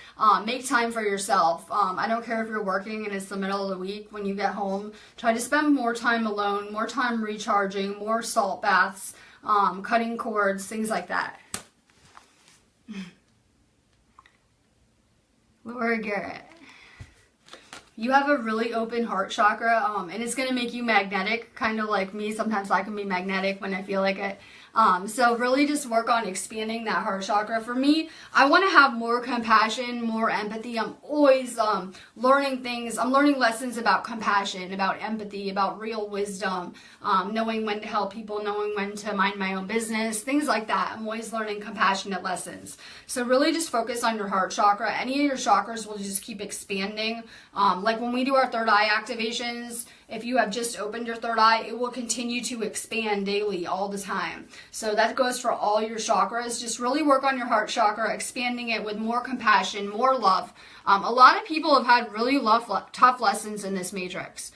A: Make time for yourself. I don't care if you're working and it's the middle of the week when you get home. Try to spend more time alone, more time recharging, more salt baths, cutting cords, things like that. Laura Garrett. You have a really open heart chakra, and it's going to make you magnetic, kind of like me. Sometimes I can be magnetic when I feel like it. So really just work on expanding that heart chakra. For me, I want to have more compassion, more empathy. I'm always learning things. I'm learning lessons about compassion, about empathy, about real wisdom, knowing when to help people, knowing when to mind my own business, things like that. I'm always learning compassionate lessons. So really just focus on your heart chakra. Any of your chakras will just keep expanding. Like when we do our third eye activations, if you have just opened your third eye, it will continue to expand daily all the time. So that goes for all your chakras. Just really work on your heart chakra, expanding it with more compassion, more love. A lot of people have had really tough lessons in this matrix.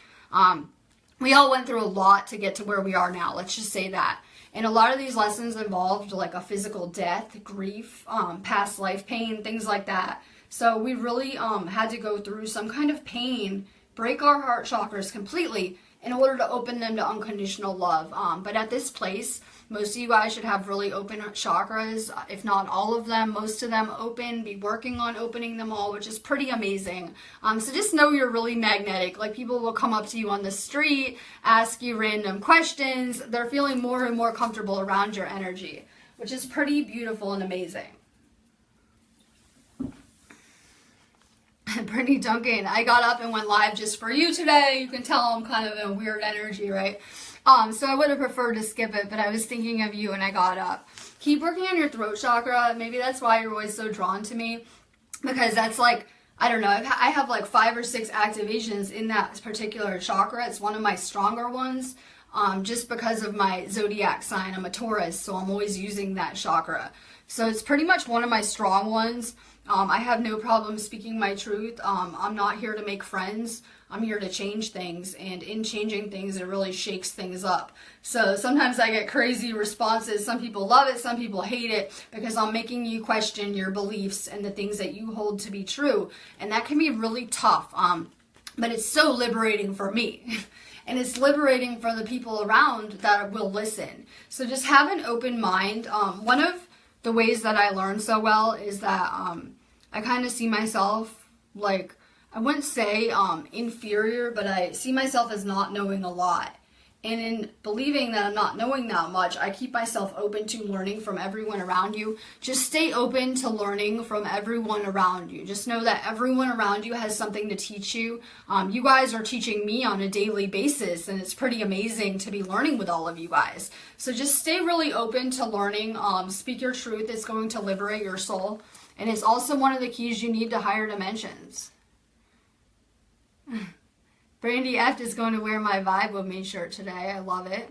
A: We all went through a lot to get to where we are now. Let's just say that. And a lot of these lessons involved like a physical death, grief, past life pain, things like that. So we really had to go through some kind of pain, break our heart chakras completely in order to open them to unconditional love. But at this place, most of you guys should have really open chakras, if not all of them, most of them open, be working on opening them all, which is pretty amazing. So just know you're really magnetic. Like people will come up to you on the street, ask you random questions. They're feeling more and more comfortable around your energy, which is pretty beautiful and amazing. Brittany Duncan, I got up and went live just for you today. You can tell I'm kind of in a weird energy, right? So I would have preferred to skip it, but I was thinking of you and I got up. Keep working on your throat chakra. Maybe that's why you're always so drawn to me, because that's like, I don't know, I have like 5 or 6 activations in that particular chakra. It's one of my stronger ones, just because of my zodiac sign. I'm a Taurus, so I'm always using that chakra. So it's pretty much one of my strong ones. I have no problem speaking my truth. I'm not here to make friends. I'm here to change things, and in changing things, it really shakes things up. So sometimes I get crazy responses. Some people love it, some people hate it, because I'm making you question your beliefs and the things that you hold to be true. And that can be really tough, but it's so liberating for me. And it's liberating for the people around that will listen. So just have an open mind. One of the ways that I learn so well is that I kind of see myself like, I wouldn't say inferior, but I see myself as not knowing a lot. And in believing that I'm not knowing that much, I keep myself open to learning from everyone around you. Just stay open to learning from everyone around you. Just know that everyone around you has something to teach you. You guys are teaching me on a daily basis, and it's pretty amazing to be learning with all of you guys. So just stay really open to learning. Speak your truth. It's going to liberate your soul. And it's also one of the keys you need to higher dimensions. Brandy F is going to wear my Vibe With Me shirt today. I love it.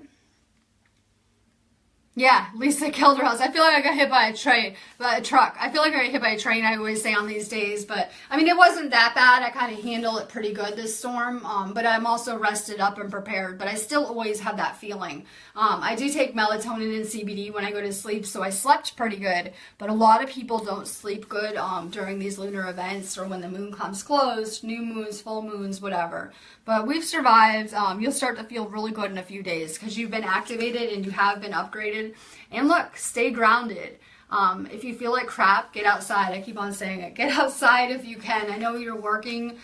A: Yeah, Lisa killed her house. I feel like I got hit by a truck. I feel like I got hit by a train, I always say on these days. But, I mean, it wasn't that bad. I kind of handled it pretty good this storm. But I'm also rested up and prepared. But I still always have that feeling. I do take melatonin and CBD when I go to sleep, so I slept pretty good. But a lot of people don't sleep good during these lunar events or when the moon comes closed, new moons, full moons, whatever. But we've survived. You'll start to feel really good in a few days because you've been activated and you have been upgraded. And look, stay grounded. If you feel like crap, get outside. I keep on saying it. Get outside if you can. I know you're working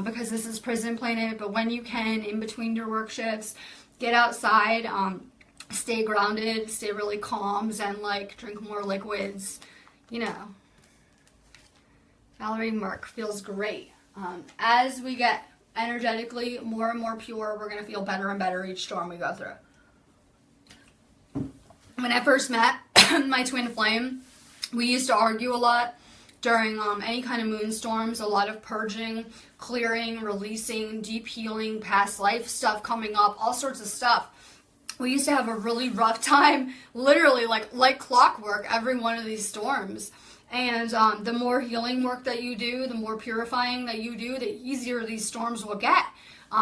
A: because this is Prison Planet, but when you can, in between your work shifts, get outside. Stay grounded. Stay really calm. Zen-like. Drink more liquids. You know. Valerie Mark feels great. As we get energetically more and more pure, we're going to feel better and better each storm we go through. When I first met my twin flame, we used to argue a lot during any kind of moon storms, a lot of purging, clearing, releasing, deep healing, past life stuff coming up, all sorts of stuff. We used to have a really rough time, literally like clockwork, every one of these storms. And the more healing work that you do, the more purifying that you do, the easier these storms will get.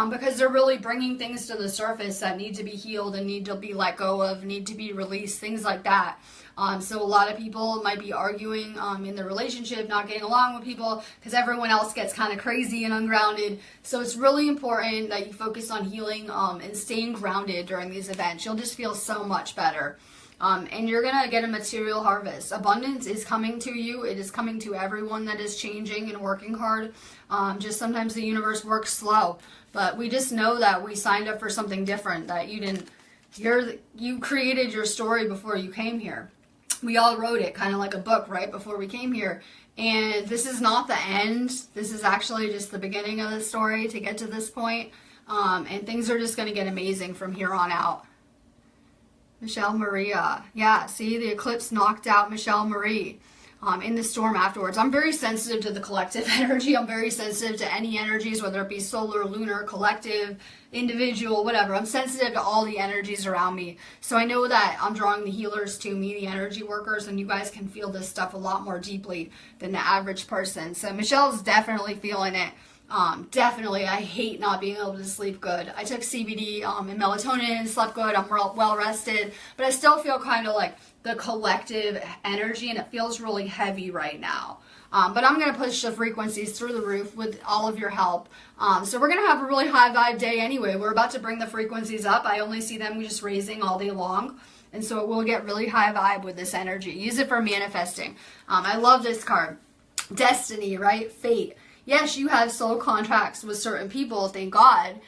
A: Because they're really bringing things to the surface that need to be healed and need to be let go of, need to be released, things like that. So a lot of people might be arguing in their relationship, not getting along with people because everyone else gets kind of crazy and ungrounded. So it's really important that you focus on healing and staying grounded during these events. You'll just feel so much better. And you're going to get a material harvest. Abundance is coming to you. It is coming to everyone that is changing and working hard. Just sometimes the universe works slow. But we just know that we signed up for something different, that you created your story before you came here. We all wrote it kind of like a book right before we came here. And this is not the end. This is actually just the beginning of the story to get to this point. And things are just going to get amazing from here on out. Michelle Maria. Yeah, see, the eclipse knocked out Michelle Marie in the storm afterwards. I'm very sensitive to the collective energy. I'm very sensitive to any energies, whether it be solar, lunar, collective, individual, whatever. I'm sensitive to all the energies around me. So I know that I'm drawing the healers to me, the energy workers, and you guys can feel this stuff a lot more deeply than the average person. So Michelle's definitely feeling it. Definitely, I hate not being able to sleep good. I took CBD and melatonin and slept good. I'm well rested, but I still feel kind of like the collective energy, and it feels really heavy right now. But I'm going to push the frequencies through the roof with all of your help. So we're going to have a really high vibe day anyway. We're about to bring the frequencies up. I only see them just raising all day long. And so it will get really high vibe with this energy. Use it for manifesting. I love this card. Destiny, right? Fate. Yes, you have soul contracts with certain people, thank God,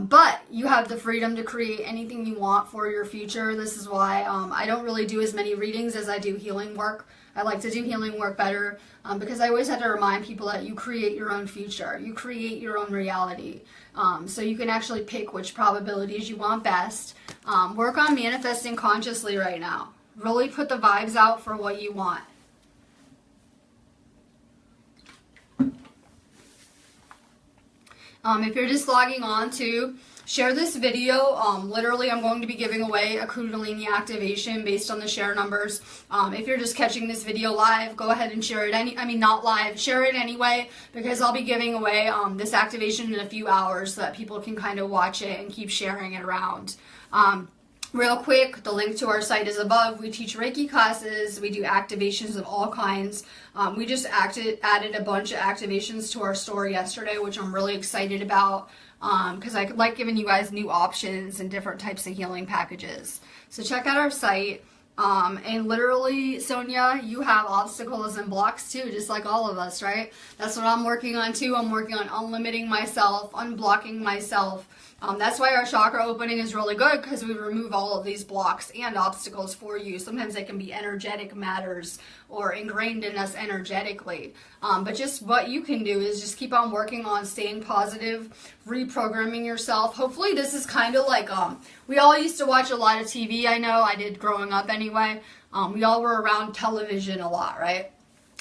A: but you have the freedom to create anything you want for your future. This is why I don't really do as many readings as I do healing work. I like to do healing work better because I always have to remind people that you create your own future. You create your own reality. So you can actually pick which probabilities you want best. Work on manifesting consciously right now. Really put the vibes out for what you want. If you're just logging on to share this video, literally I'm going to be giving away a Kundalini activation based on the share numbers. If you're just catching this video live, go ahead and share it. Not live, share it anyway, because I'll be giving away this activation in a few hours so that people can kind of watch it and keep sharing it around. Real quick, the link to our site is above. We teach Reiki classes. We do activations of all kinds. We just added a bunch of activations to our store yesterday, which I'm really excited about because I like giving you guys new options and different types of healing packages. So check out our site. And literally, Sonia, you have obstacles and blocks too, just like all of us, right? That's what I'm working on too. I'm working on unlimiting myself, unblocking myself. That's why our chakra opening is really good, because we remove all of these blocks and obstacles for you. Sometimes they can be energetic matters or ingrained in us energetically. But just what you can do is just keep on working on staying positive, reprogramming yourself. Hopefully this is kind of like, we all used to watch a lot of TV, I know, I did growing up anyway. We all were around television a lot, right?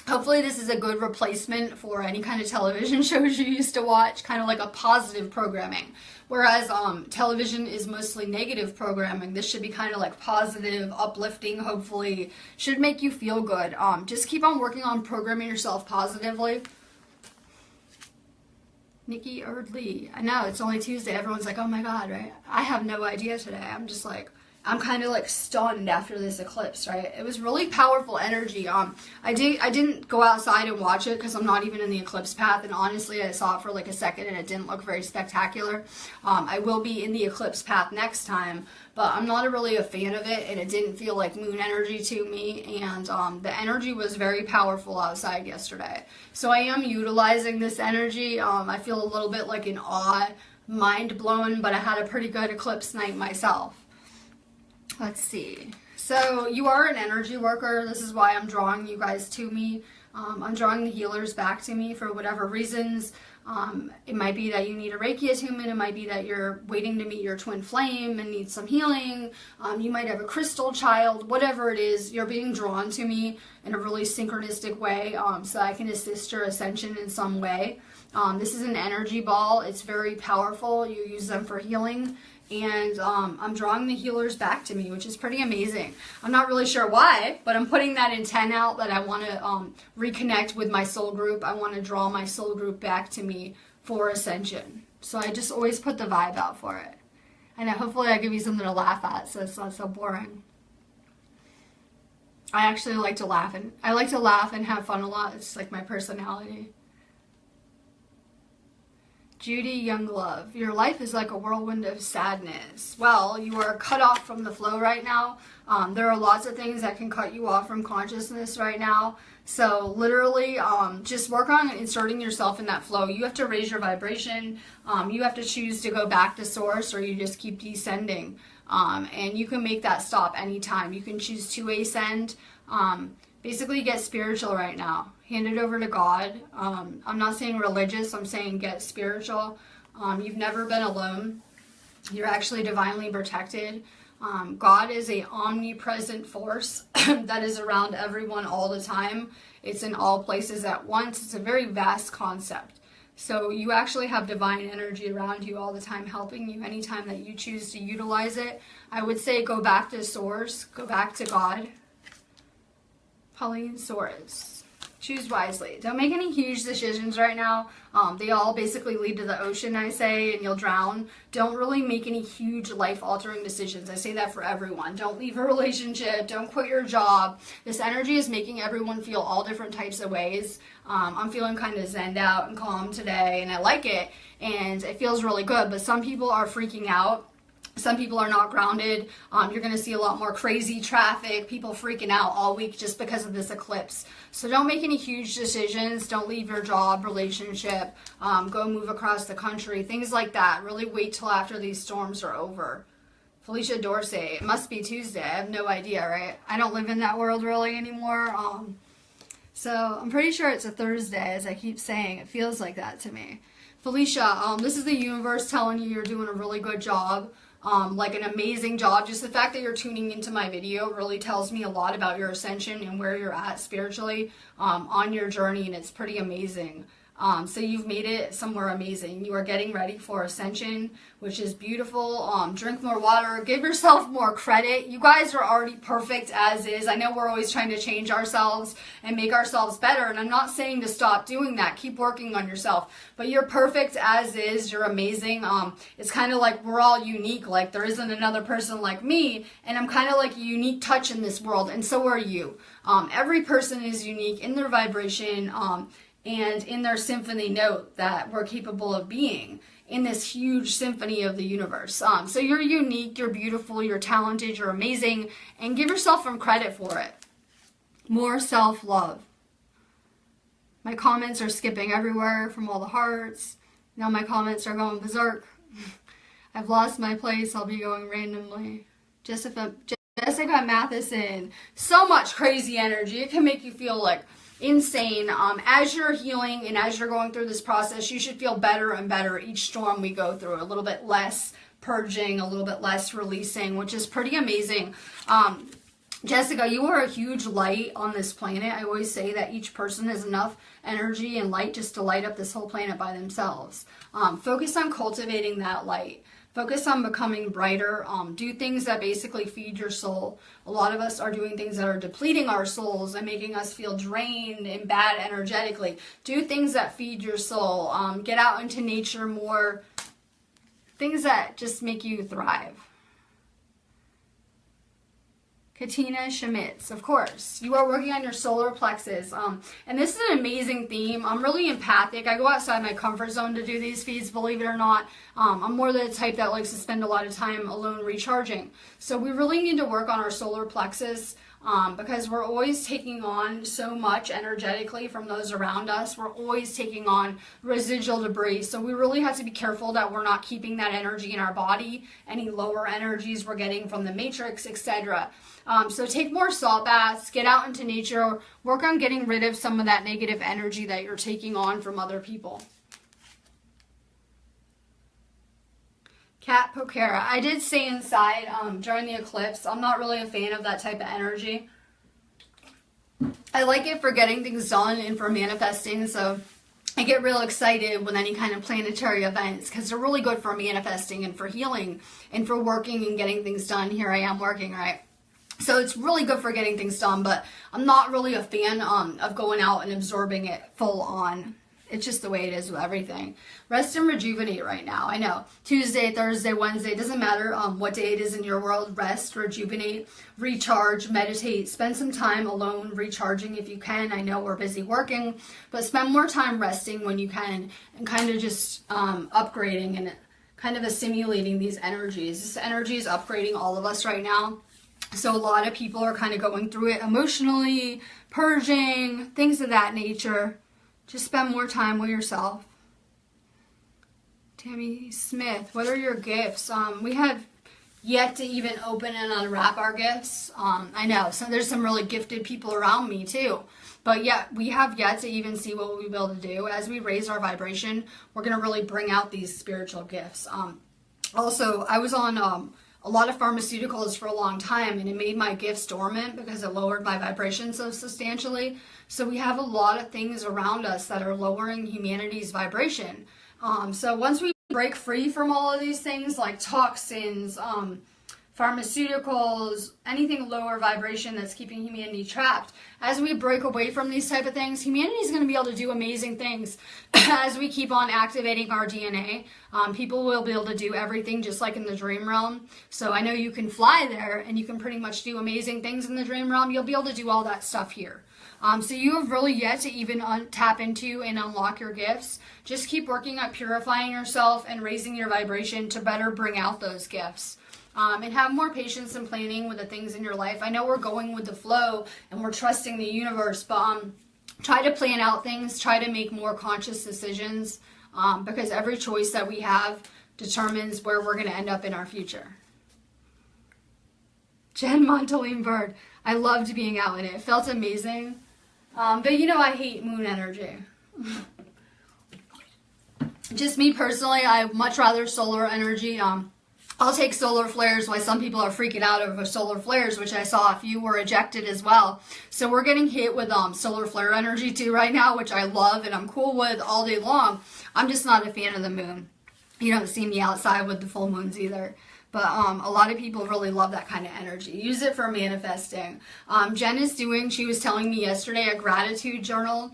A: Hopefully this is a good replacement for any kind of television shows you used to watch, kind of like a positive programming. Whereas television is mostly negative programming. This should be kind of like positive, uplifting, hopefully. Should make you feel good. Just keep on working on programming yourself positively. Nikki Erdley. I know, it's only Tuesday. Everyone's like, oh my God, right? I have no idea today. I'm just like, I'm kind of like stunned after this eclipse, right? It was really powerful energy. I didn't go outside and watch it because I'm not even in the eclipse path, and honestly I saw it for like a second and it didn't look very spectacular. I will be in the eclipse path next time, but I'm not really a fan of it, and it didn't feel like moon energy to me, and the energy was very powerful outside yesterday. So I am utilizing this energy. I feel a little bit like in awe, mind blown, but I had a pretty good eclipse night myself. Let's see. So you are an energy worker. This is why I'm drawing you guys to me. I'm drawing the healers back to me for whatever reasons. It might be that you need a Reiki attunement. It might be that you're waiting to meet your twin flame and need some healing. You might have a crystal child. Whatever it is, you're being drawn to me in a really synchronistic way, so I can assist your ascension in some way. This is an energy ball. It's very powerful. You use them for healing. And I'm drawing the healers back to me, which is pretty amazing. I'm not really sure why, but I'm putting that intent out that I want to reconnect with my soul group. I want to draw my soul group back to me for ascension. So I just always put the vibe out for it. And hopefully I give you something to laugh at, so it's not so boring. I actually like to laugh, and I like to laugh and have fun a lot. It's like my personality. Judy Younglove, your life is like a whirlwind of sadness. Well, you are cut off from the flow right now. There are lots of things that can cut you off from consciousness right now. So literally, just work on inserting yourself in that flow. You have to raise your vibration. You have to choose to go back to source, or you just keep descending. And you can make that stop anytime. You can choose to ascend. Basically, get spiritual right now. Hand it over to God. I'm not saying religious. I'm saying get spiritual. You've never been alone. You're actually divinely protected. God is a omnipresent force that is around everyone all the time. It's in all places at once. It's a very vast concept. So you actually have divine energy around you all the time, helping you anytime that you choose to utilize it. I would say go back to source. Go back to God. Pauline Soares. Choose wisely. Don't make any huge decisions right now. They all basically lead to the ocean, I say, and you'll drown. Don't really make any huge life-altering decisions. I say that for everyone. Don't leave a relationship. Don't quit your job. This energy is making everyone feel all different types of ways. I'm feeling kind of zenned out and calm today, and I like it, and it feels really good. But some people are freaking out. Some people are not grounded. You're going to see a lot more crazy traffic, people freaking out all week just because of this eclipse. So don't make any huge decisions. Don't leave your job, relationship, go move across the country, things like that. Really wait till after these storms are over. Felicia Dorsey, it must be Tuesday. I have no idea, right? I don't live in that world really anymore. So I'm pretty sure it's a Thursday, as I keep saying. It feels like that to me. Felicia, this is the universe telling you you're doing a really good job. Like an amazing job. Just the fact that you're tuning into my video really tells me a lot about your ascension and where you're at spiritually on your journey, and it's pretty amazing. So you've made it somewhere amazing. You are getting ready for ascension, which is beautiful. Drink more water. Give yourself more credit. You guys are already perfect as is. I know we're always trying to change ourselves and make ourselves better, and I'm not saying to stop doing that. Keep working on yourself. But you're perfect as is. You're amazing. It's kind of like we're all unique. Like there isn't another person like me, and I'm kind of like a unique touch in this world, and so are you. Every person is unique in their vibration, and in their symphony note that we're capable of being in this huge symphony of the universe. So you're unique, you're beautiful, you're talented, you're amazing, and give yourself some credit for it. More self-love. My comments are skipping everywhere from all the hearts. Now my comments are going berserk. I've lost my place, I'll be going randomly. Jessica Matheson. So much crazy energy. It can make you feel like insane. As you're healing and as you're going through this process, you should feel better and better each storm we go through. A little bit less purging, a little bit less releasing, which is pretty amazing. Jessica, you are a huge light on this planet. I always say that each person has enough energy and light just to light up this whole planet by themselves. Focus on cultivating that light. Focus on becoming brighter. Do things that basically feed your soul. A lot of us are doing things that are depleting our souls and making us feel drained and bad energetically. Do things that feed your soul. Get out into nature more. Things that just make you thrive. Katina Schmitz, of course. You are working on your solar plexus. And this is an amazing theme. I'm really empathic. I go outside my comfort zone to do these feeds, believe it or not. I'm more the type that likes to spend a lot of time alone recharging. So we really need to work on our solar plexus. because we're always taking on so much energetically from those around us. We're always taking on residual debris. So we really have to be careful that we're not keeping that energy in our body, any lower energies we're getting from the matrix, etc. So take more salt baths, get out into nature, work on getting rid of some of that negative energy that you're taking on from other people. Cat Pokera. I did stay inside during the eclipse. I'm not really a fan of that type of energy. I like it for getting things done and for manifesting, so I get real excited when any kind of planetary events, because they're really good for manifesting and for healing and for working and getting things done. Here I am working, right? So it's really good for getting things done, but I'm not really a fan of going out and absorbing it full on. It's just the way it is with everything. Rest and rejuvenate right now. I know. Tuesday, Thursday, Wednesday, it doesn't matter what day it is in your world. Rest, rejuvenate, recharge, meditate. Spend some time alone recharging if you can. I know we're busy working, but spend more time resting when you can and kind of just upgrading and kind of assimilating these energies. This energy is upgrading all of us right now. So a lot of people are kind of going through it emotionally, purging, things of that nature. Just spend more time with yourself. Tammy Smith, what are your gifts? We have yet to even open and unwrap our gifts. I know, so there's some really gifted people around me too. But yeah, we have yet to even see what we'll be able to do. As we raise our vibration, we're going to really bring out these spiritual gifts. Also, I was on a lot of pharmaceuticals for a long time, and it made my gifts dormant because it lowered my vibration so substantially. So we have a lot of things around us that are lowering humanity's vibration. So once we break free from all of these things like toxins, pharmaceuticals, anything lower vibration that's keeping humanity trapped, as we break away from these type of things, humanity is going to be able to do amazing things. As we keep on activating our DNA, people will be able to do everything just like in the dream realm. So I know you can fly there and you can pretty much do amazing things in the dream realm. You'll be able to do all that stuff here. So you have really yet to even tap into and unlock your gifts. Just keep working at purifying yourself and raising your vibration to better bring out those gifts. And have more patience and planning with the things in your life. I know we're going with the flow and we're trusting the universe, but try to plan out things, try to make more conscious decisions, because every choice that we have determines where we're going to end up in our future. Jen Montaline Bird, I loved being out in it. It felt amazing. But you know, I hate moon energy. Just me personally, I much rather solar energy. I'll take solar flares, why some people are freaking out over solar flares, which I saw a few were ejected as well. So we're getting hit with solar flare energy too right now, which I love and I'm cool with all day long. I'm just not a fan of the moon. You don't see me outside with the full moons either. But a lot of people really love that kind of energy. Use it for manifesting. Jen is doing, she was telling me yesterday, a gratitude journal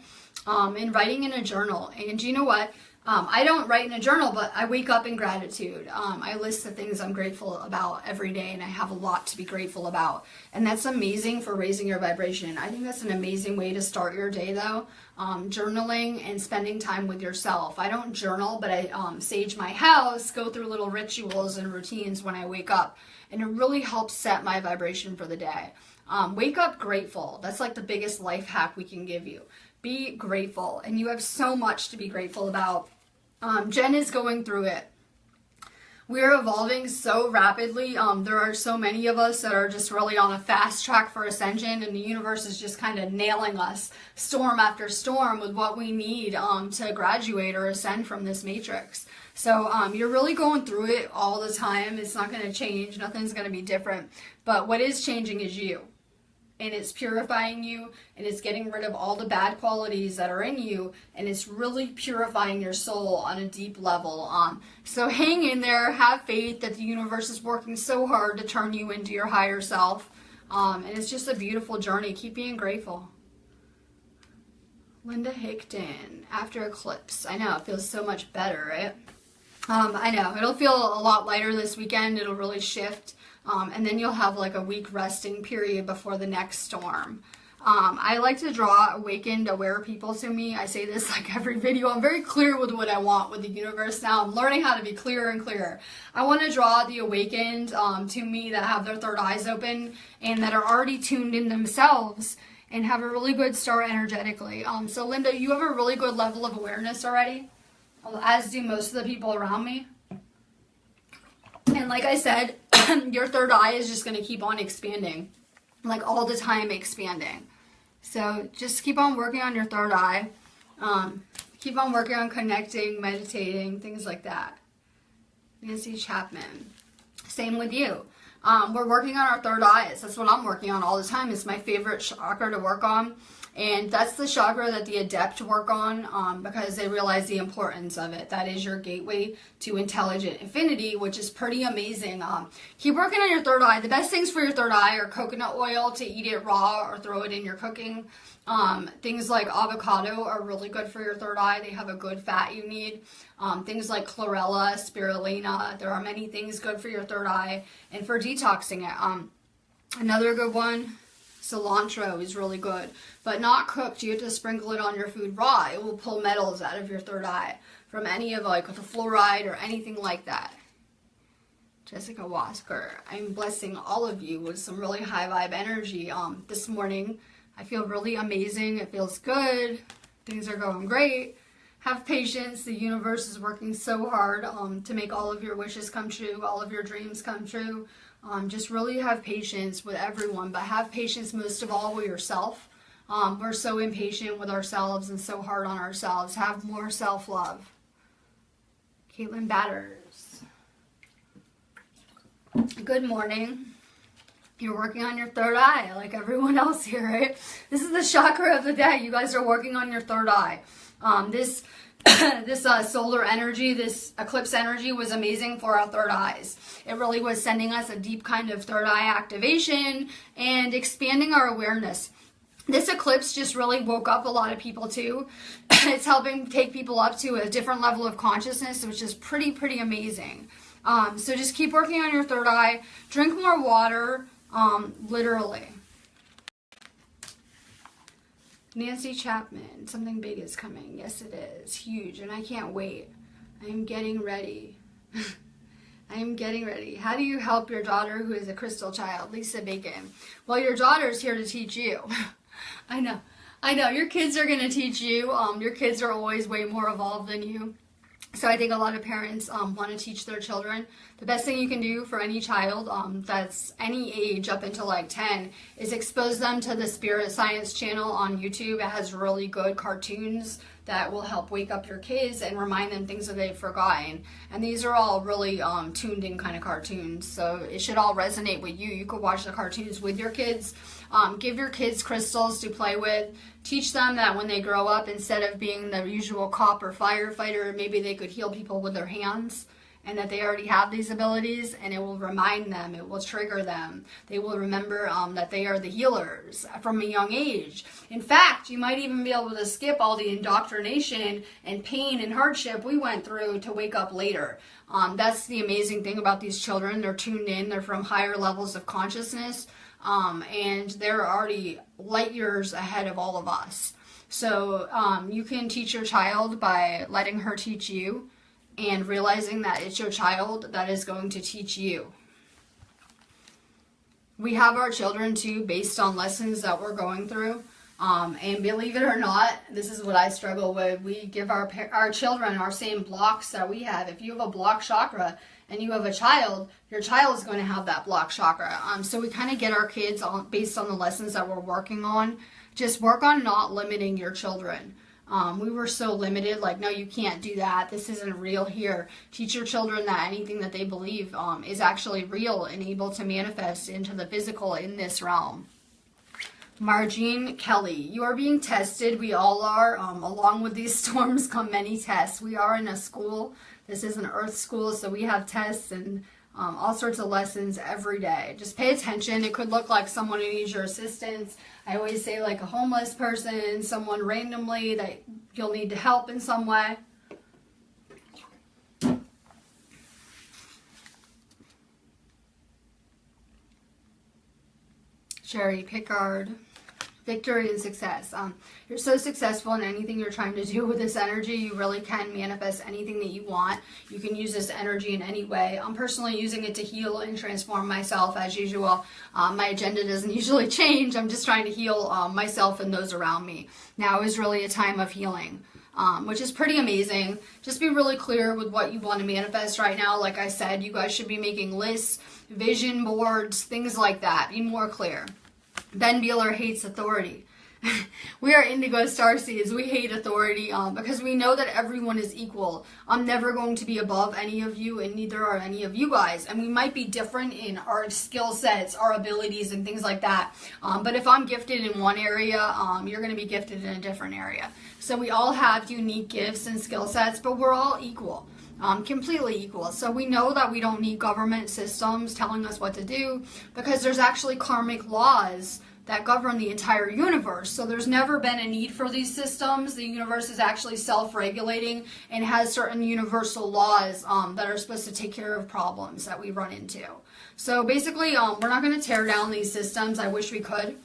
A: and writing in a journal. And you know what? I don't write in a journal, but I wake up in gratitude. I list the things I'm grateful about every day, and I have a lot to be grateful about. And that's amazing for raising your vibration. I think that's an amazing way to start your day, though. Journaling and spending time with yourself. I don't journal, but I sage my house, go through little rituals and routines when I wake up. And it really helps set my vibration for the day. Wake up grateful. That's like the biggest life hack we can give you. Be grateful, and you have so much to be grateful about. Jen is going through it. We're evolving so rapidly. There are so many of us that are just really on a fast track for ascension, and the universe is just kind of nailing us storm after storm with what we need to graduate or ascend from this matrix. So you're really going through it all the time. It's not going to change. Nothing's going to be different. But what is changing is you. And it's purifying you, and it's getting rid of all the bad qualities that are in you, and it's really purifying your soul on a deep level. So hang in there, have faith that the universe is working so hard to turn you into your higher self, and it's just a beautiful journey. Keep being grateful. Linda Hickton, after eclipse. I know, it feels so much better, right? I know, it'll feel a lot lighter this weekend. It'll really shift. And then you'll have like a week resting period before the next storm. I like to draw awakened, aware people to me. I say this like every video. I'm very clear with what I want with the universe now. I'm learning how to be clearer and clearer. I want to draw the awakened to me that have their third eyes open and that are already tuned in themselves and have a really good start energetically. So Linda, you have a really good level of awareness already, as do most of the people around me. And like I said, your third eye is just going to keep on expanding, like all the time expanding. So just keep on working on your third eye. Keep on working on connecting, meditating, things like that. Nancy Chapman. Same with you. We're working on our third eyes. That's what I'm working on all the time. It's my favorite chakra to work on. And that's the chakra that the adept work on because they realize the importance of it. That is your gateway to intelligent infinity, which is pretty amazing. Keep working on your third eye. The best things for your third eye are coconut oil to eat it raw or throw it in your cooking. Things like avocado are really good for your third eye. They have a good fat you need. Things like chlorella, spirulina. There are many things good for your third eye and for detoxing it. Another good one, cilantro is really good, but not cooked. You have to sprinkle it on your food raw. It will pull metals out of your third eye from any of like the fluoride or anything like that. Jessica Wasker, I'm blessing all of you with some really high vibe energy this morning. I feel really amazing. It feels good. Things are going great. Have patience. The universe is working so hard to make all of your wishes come true, all of your dreams come true. Just really have patience with everyone, but have patience most of all with yourself. We're so impatient with ourselves and so hard on ourselves. Have more self-love. Caitlin Batters. Good morning. You're working on your third eye like everyone else here, right? This is the chakra of the day. You guys are working on your third eye. This solar energy, this eclipse energy was amazing for our third eyes. It really was sending us a deep kind of third eye activation and expanding our awareness. This eclipse just really woke up a lot of people too. It's helping take people up to a different level of consciousness, which is pretty amazing. So just keep working on your third eye. Drink more water, literally. Nancy Chapman, something big is coming. Yes, it is. Huge, and I can't wait. I am getting ready. I am getting ready. How do you help your daughter who is a crystal child? Lisa Bacon. Well, your daughter's here to teach you. I know. Your kids are going to teach you. Your kids are always way more evolved than you. So I think a lot of parents want to teach their children. The best thing you can do for any child that's any age up until like 10 is expose them to the Spirit Science channel on YouTube. It has really good cartoons that will help wake up your kids and remind them things that they've forgotten. And these are all really tuned in kind of cartoons. So it should all resonate with you. You could watch the cartoons with your kids. Give your kids crystals to play with. Teach them that when they grow up, instead of being the usual cop or firefighter, maybe they could heal people with their hands, and that they already have these abilities, and it will remind them, it will trigger them. They will remember that they are the healers from a young age. In fact, you might even be able to skip all the indoctrination and pain and hardship we went through to wake up later. That's the amazing thing about these children. They're tuned in. They're from higher levels of consciousness. And they're already light years ahead of all of us. So you can teach your child by letting her teach you and realizing that it's your child that is going to teach you. We have our children too based on lessons that we're going through. And believe it or not, this is what I struggle with. We give our children our same blocks that we have. If you have a block chakra and you have a child, your child is going to have that block chakra. So we kind of get our kids based on the lessons that we're working on. Just work on not limiting your children. We were so limited, like, no, you can't do that. This isn't real here. Teach your children that anything that they believe is actually real and able to manifest into the physical in this realm. Margene Kelly, you are being tested. We all are. Along with these storms come many tests. We are in a school. This is an earth school, so we have tests and all sorts of lessons every day. Just pay attention. It could look like someone who needs your assistance. I always say like a homeless person, someone randomly that you'll need to help in some way. Sherry Pickard. Victory and success. You're so successful in anything you're trying to do with this energy. You really can manifest anything that you want. You can use this energy in any way. I'm personally using it to heal and transform myself as usual. My agenda doesn't usually change. I'm just trying to heal myself and those around me. Now is really a time of healing, which is pretty amazing. Just be really clear with what you want to manifest right now. Like I said, you guys should be making lists, vision boards, things like that. Be more clear. Ben Bueller hates authority. We are indigo starseeds. We hate authority because we know that everyone is equal. I'm never going to be above any of you, and neither are any of you guys. And we might be different in our skill sets, our abilities, and things like that. But if I'm gifted in one area, you're going to be gifted in a different area. So we all have unique gifts and skill sets, but we're all equal. Completely equal. So we know that we don't need government systems telling us what to do because there's actually karmic laws that govern the entire universe. So there's never been a need for these systems. The universe is actually self-regulating and has certain universal laws that are supposed to take care of problems that we run into. So basically, we're not going to tear down these systems. I wish we could.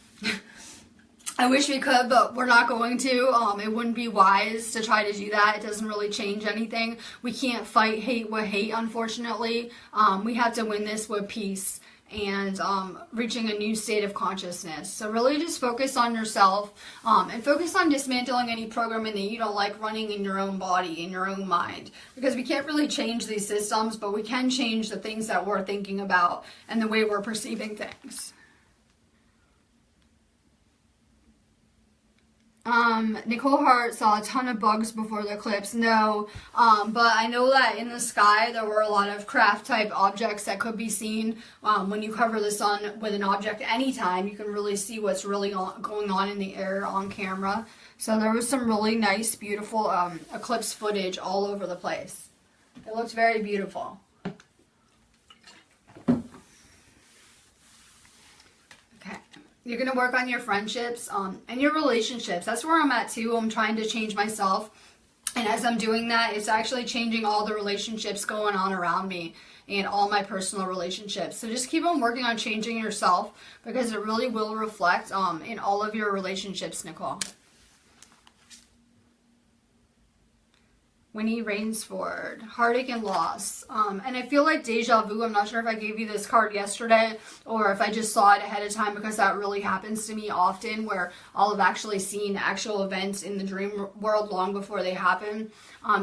A: I wish we could, but we're not going to. It wouldn't be wise to try to do that. It doesn't really change anything. We can't fight hate with hate, unfortunately. We have to win this with peace and reaching a new state of consciousness. So really just focus on yourself and focus on dismantling any programming that you don't like running in your own body, in your own mind. Because we can't really change these systems, but we can change the things that we're thinking about and the way we're perceiving things. Nicole Hart saw a ton of bugs before the eclipse. No, but I know that in the sky there were a lot of craft type objects that could be seen. When you cover the sun with an object anytime, you can really see what's really going on in the air on camera. So there was some really nice, beautiful eclipse footage all over the place. It looked very beautiful. You're going to work on your friendships and your relationships. That's where I'm at too. I'm trying to change myself. And as I'm doing that, it's actually changing all the relationships going on around me and all my personal relationships. So just keep on working on changing yourself because it really will reflect in all of your relationships, Nicole. Winnie Rainsford, heartache and loss. And I feel like deja vu. I'm not sure if I gave you this card yesterday or if I just saw it ahead of time because that really happens to me often where I'll have actually seen actual events in the dream world long before they happen.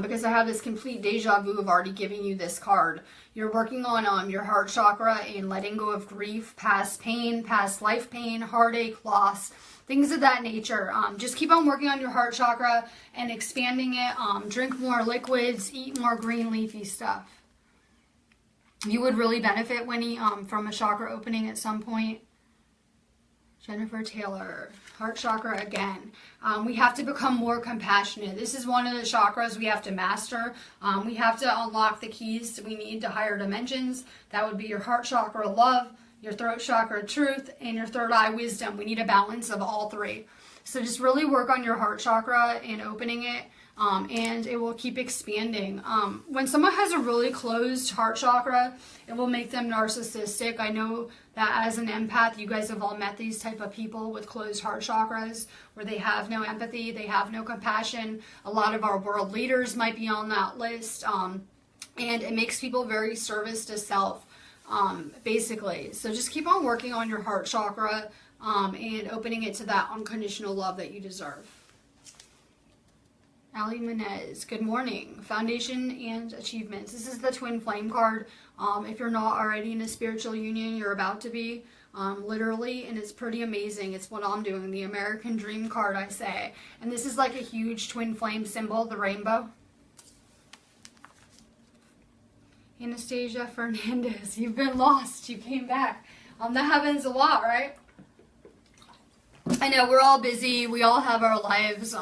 A: Because I have this complete deja vu of already giving you this card. You're working on your heart chakra and letting go of grief, past pain, past life pain, heartache, loss, things of that nature. Just keep on working on your heart chakra and expanding it. Drink more liquids, eat more green leafy stuff. You would really benefit, Winnie, from a chakra opening at some point. Jennifer Taylor, heart chakra again. We have to become more compassionate. This is one of the chakras we have to master. We have to unlock the keys we need to higher dimensions. That would be your heart chakra, love, your throat chakra, truth, and your third eye, wisdom. We need a balance of all three. So just really work on your heart chakra and opening it, and it will keep expanding. When someone has a really closed heart chakra, it will make them narcissistic. I know that as an empath, you guys have all met these type of people with closed heart chakras where they have no empathy, they have no compassion. A lot of our world leaders might be on that list, and it makes people very service to self. Basically. So just keep on working on your heart chakra and opening it to that unconditional love that you deserve. Ali Menez, good morning. Foundation and achievements. This is the twin flame card. If you're not already in a spiritual union, you're about to be, literally, and it's pretty amazing. It's what I'm doing. The American Dream card, I say. And this is like a huge twin flame symbol, the rainbow. Anastasia Fernandez, you've been lost. You came back. That happens a lot, right? I know we're all busy. We all have our lives,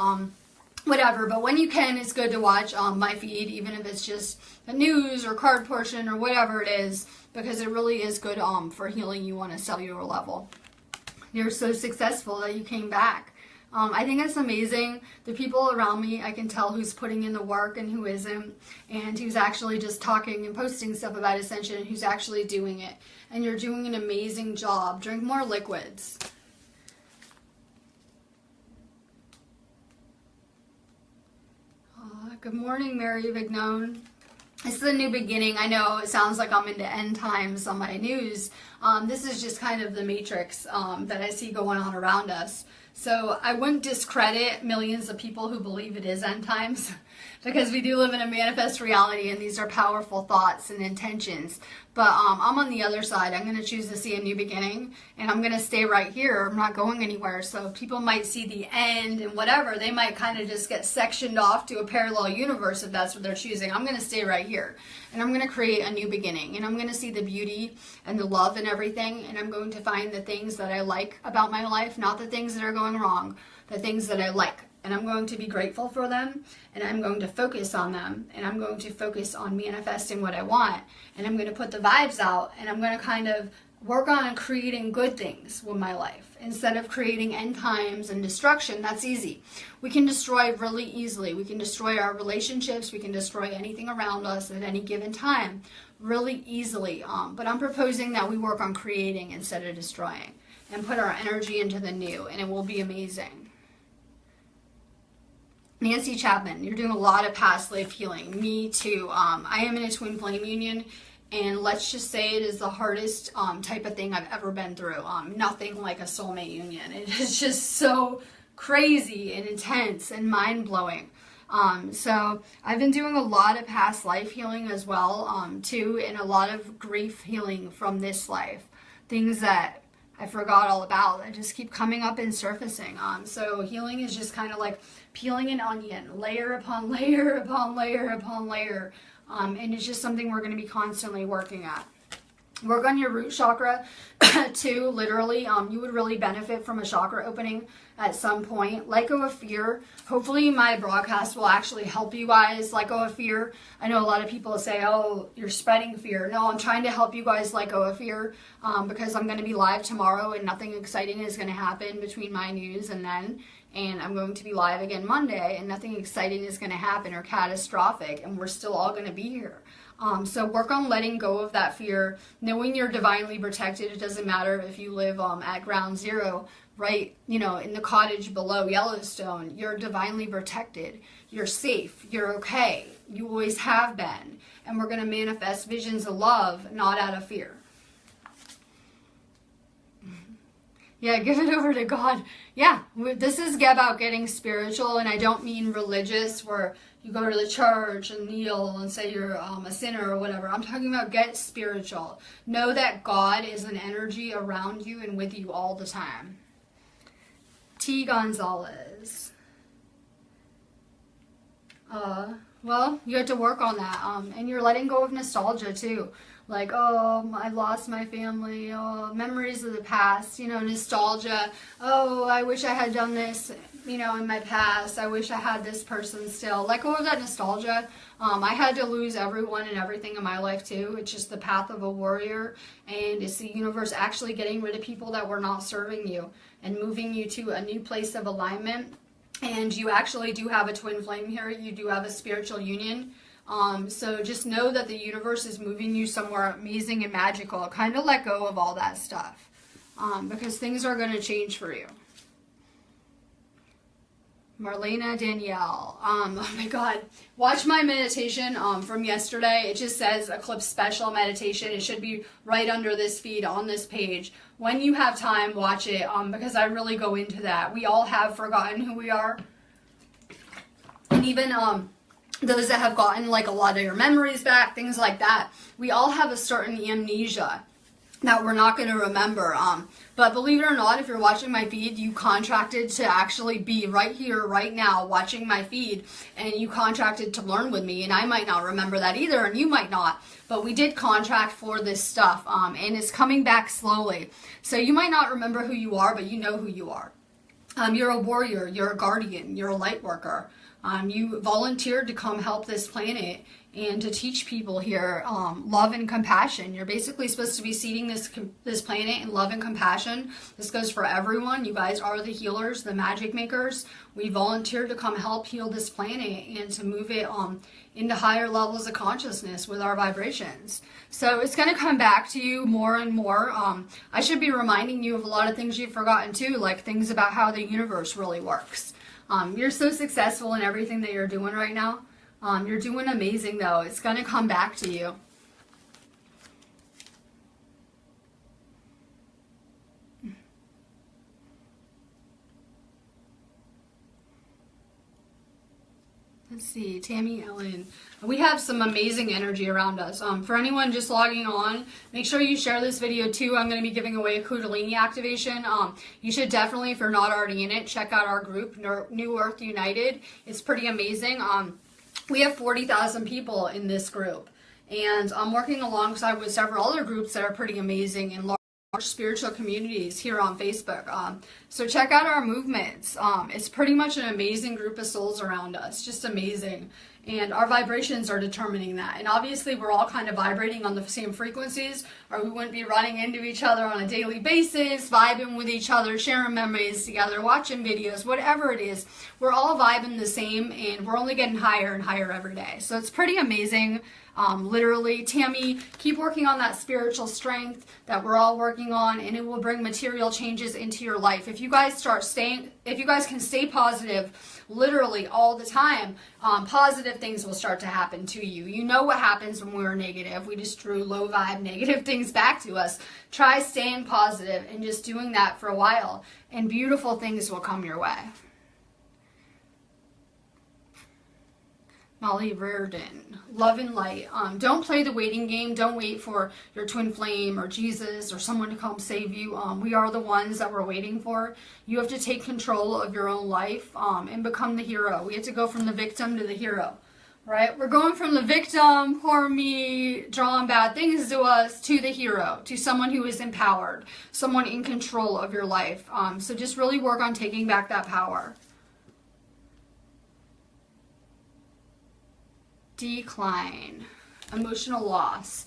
A: whatever. But when you can, it's good to watch my feed, even if it's just the news or card portion or whatever it is, because it really is good for healing you on a cellular level. You're so successful that you came back. I think that's amazing. The people around me, I can tell who's putting in the work and who isn't, and who's actually just talking and posting stuff about Ascension and who's actually doing it. And you're doing an amazing job. Drink more liquids. Good morning, Mary Vignon. This is a new beginning. I know it sounds like I'm into end times on my news. This is just kind of the matrix that I see going on around us. So I wouldn't discredit millions of people who believe it is end times because we do live in a manifest reality and these are powerful thoughts and intentions. But I'm on the other side. I'm going to choose to see a new beginning and I'm going to stay right here. I'm not going anywhere. So people might see the end and whatever. They might kind of just get sectioned off to a parallel universe if that's what they're choosing. I'm going to stay right here and I'm going to create a new beginning and I'm going to see the beauty and the love and everything. And I'm going to find the things that I like about my life, not the things that are going wrong, the things that I like. And I'm going to be grateful for them, and I'm going to focus on them, and I'm going to focus on manifesting what I want, and I'm going to put the vibes out, and I'm going to kind of work on creating good things with my life instead of creating end times and destruction. That's easy. We can destroy really easily. We can destroy our relationships. We can destroy anything around us at any given time really easily. But I'm proposing that we work on creating instead of destroying and put our energy into the new, and it will be amazing. Nancy Chapman, you're doing a lot of past life healing. Me too. I am in a twin flame union, and let's just say it is the hardest type of thing I've ever been through. Nothing like a soulmate union. It is just so crazy and intense and mind-blowing. So I've been doing a lot of past life healing as well, too, and a lot of grief healing from this life. Things that I forgot all about that just keep coming up and surfacing. So healing is just kind of like peeling an onion, layer upon layer upon layer upon layer. And it's just something we're going to be constantly working at. Work on your root chakra too, literally. You would really benefit from a chakra opening at some point. Let go of fear. Hopefully my broadcast will actually help you guys let go of fear. I know a lot of people say, oh, you're spreading fear. No, I'm trying to help you guys let go of fear because I'm going to be live tomorrow and nothing exciting is going to happen between my news and then. And I'm going to be live again Monday and nothing exciting is going to happen or catastrophic and we're still all going to be here. So work on letting go of that fear, knowing you're divinely protected. It doesn't matter if you live at ground zero, right, in the cottage below Yellowstone. You're divinely protected. You're safe. You're okay. You always have been. And we're going to manifest visions of love, not out of fear. Yeah, give it over to God. Yeah, this is about getting spiritual, and I don't mean religious where you go to the church and kneel and say you're a sinner or whatever. I'm talking about get spiritual. Know that God is an energy around you and with you all the time. T. Gonzalez. Well, you have to work on that. And you're letting go of nostalgia too. Like, oh, I lost my family, oh, memories of the past, nostalgia. Oh, I wish I had done this, in my past. I wish I had this person still. Let go of that nostalgia. I had to lose everyone and everything in my life too. It's just the path of a warrior, and it's the universe actually getting rid of people that were not serving you and moving you to a new place of alignment. And you actually do have a twin flame here. You do have a spiritual union. So just know that the universe is moving you somewhere amazing and magical. Kind of let go of all that stuff because things are going to change for you. Marlena Danielle. Oh my God. Watch my meditation from yesterday. It just says Eclipse Special Meditation. It should be right under this feed on this page. When you have time, watch it because I really go into that. We all have forgotten who we are. And even those that have gotten like a lot of your memories back, things like that. We all have a certain amnesia that we're not going to remember. But believe it or not, if you're watching my feed, you contracted to actually be right here, right now, watching my feed, and you contracted to learn with me, and I might not remember that either, and you might not, but we did contract for this stuff, and it's coming back slowly. So you might not remember who you are, but you know who you are. You're a warrior, you're a guardian, you're a light worker. You volunteered to come help this planet and to teach people here love and compassion. You're basically supposed to be seeding this planet in love and compassion. This goes for everyone. You guys are the healers, the magic makers. We volunteered to come help heal this planet and to move it into higher levels of consciousness with our vibrations. So it's going to come back to you more and more. I should be reminding you of a lot of things you've forgotten too, like things about how the universe really works. You're so successful in everything that you're doing right now. You're doing amazing though. It's going to come back to you. Let's see, Tammy Ellen. We have some amazing energy around us. For anyone just logging on, make sure you share this video too. I'm going to be giving away a Kundalini activation. You should definitely, if you're not already in it, check out our group, New Earth United. It's pretty amazing. We have 40,000 people in this group. And I'm working alongside with several other groups that are pretty amazing and large spiritual communities here on Facebook. So check out our movements. It's pretty much an amazing group of souls around us, just amazing. And our vibrations are determining that. And obviously we're all kind of vibrating on the same frequencies, or we wouldn't be running into each other on a daily basis, vibing with each other, sharing memories together, watching videos, whatever it is. We're all vibing the same, and we're only getting higher and higher every day. So it's pretty amazing. Literally, Tammy, keep working on that spiritual strength that we're all working on, and it will bring material changes into your life. If you guys can stay positive literally all the time, positive things will start to happen to you. You know what happens when we're negative. We just drew low vibe negative things back to us. Try staying positive and just doing that for a while, and beautiful things will come your way. Molly Reardon, love and light. Don't play the waiting game. Don't wait for your twin flame or Jesus or someone to come save you. We are the ones that we're waiting for. You have to take control of your own life and become the hero. We have to go from the victim to the hero, right? We're going from the victim, poor me, drawing bad things to us, to the hero, to someone who is empowered, someone in control of your life. So just really work on taking back that power. Decline, emotional loss.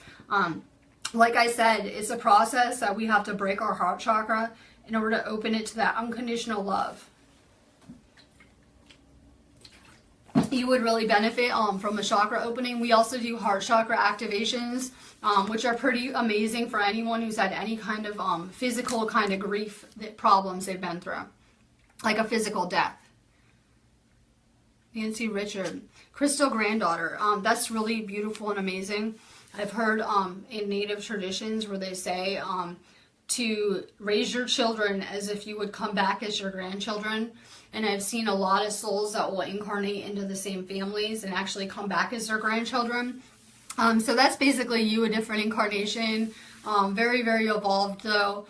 A: Like I said, it's a process that we have to break our heart chakra in order to open it to that unconditional love. You would really benefit from a chakra opening. We also do heart chakra activations, which are pretty amazing for anyone who's had any kind of physical kind of grief problems they've been through, like a physical death. Nancy Richard, crystal granddaughter. That's really beautiful and amazing. I've heard in native traditions where they say to raise your children as if you would come back as your grandchildren. And I've seen a lot of souls that will incarnate into the same families and actually come back as their grandchildren. So that's basically you, a different incarnation. Very, very evolved though.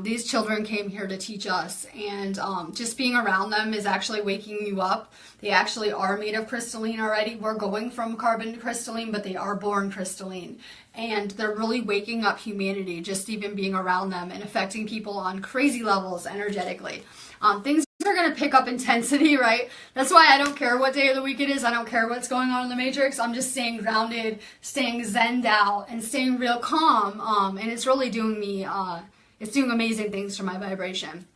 A: These children came here to teach us, and just being around them is actually waking you up. They actually are made of crystalline already. We're going from carbon to crystalline, but they are born crystalline. And they're really waking up humanity, just even being around them and affecting people on crazy levels energetically. Things are going to pick up intensity, right? That's why I don't care what day of the week it is. I don't care what's going on in the matrix. I'm just staying grounded, staying zenned out, and staying real calm. And it's really doing me... it's doing amazing things for my vibration.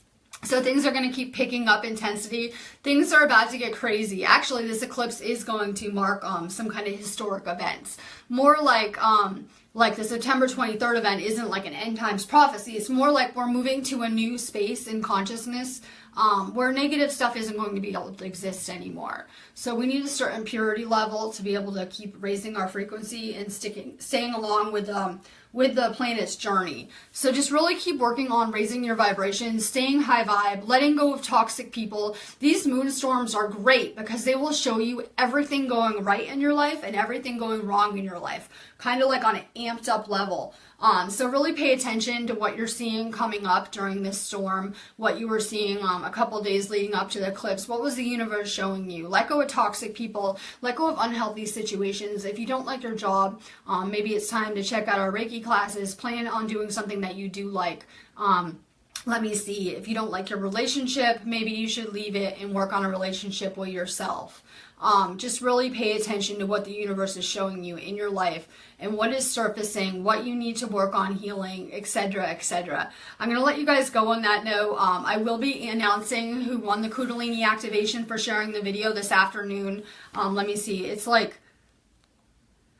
A: So things are going to keep picking up intensity. Things are about to get crazy. Actually, this eclipse is going to mark some kind of historic events. More like the September 23rd event isn't like an end times prophecy. It's more like we're moving to a new space in consciousness where negative stuff isn't going to be able to exist anymore. So we need a certain purity level to be able to keep raising our frequency and staying along with the planet's journey. So just really keep working on raising your vibration, staying high vibe, letting go of toxic people. These moon storms are great because they will show you everything going right in your life and everything going wrong in your life, kind of like on an amped up level. So really pay attention to what you're seeing coming up during this storm, what you were seeing a couple days leading up to the eclipse. What was the universe showing you? Let go of toxic people, let go of unhealthy situations. If you don't like your job, maybe it's time to check out our Reiki classes. Plan on doing something that you do like. Let me see, if you don't like your relationship, maybe you should leave it and work on a relationship with yourself. Just really pay attention to what the universe is showing you in your life and what is surfacing, what you need to work on healing, etc., etc. I'm going to let you guys go on that note. I will be announcing who won the Kundalini activation for sharing the video this afternoon. Let me see. It's like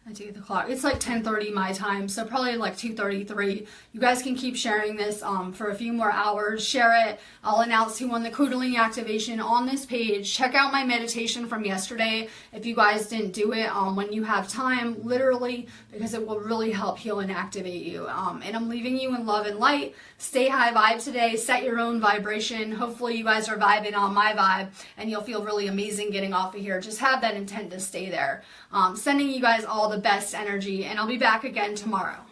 A: I do the clock. It's like 10:30 my time, so probably like 2:33. You guys can keep sharing this for a few more hours. Share it. I'll announce who won the Kundalini activation on this page. Check out my meditation from yesterday if you guys didn't do it when you have time, literally, because it will really help heal and activate you. And I'm leaving you in love and light. Stay high vibe today. Set your own vibration. Hopefully you guys are vibing on my vibe and you'll feel really amazing getting off of here. Just have that intent to stay there. Sending you guys all the best energy, and I'll be back again tomorrow.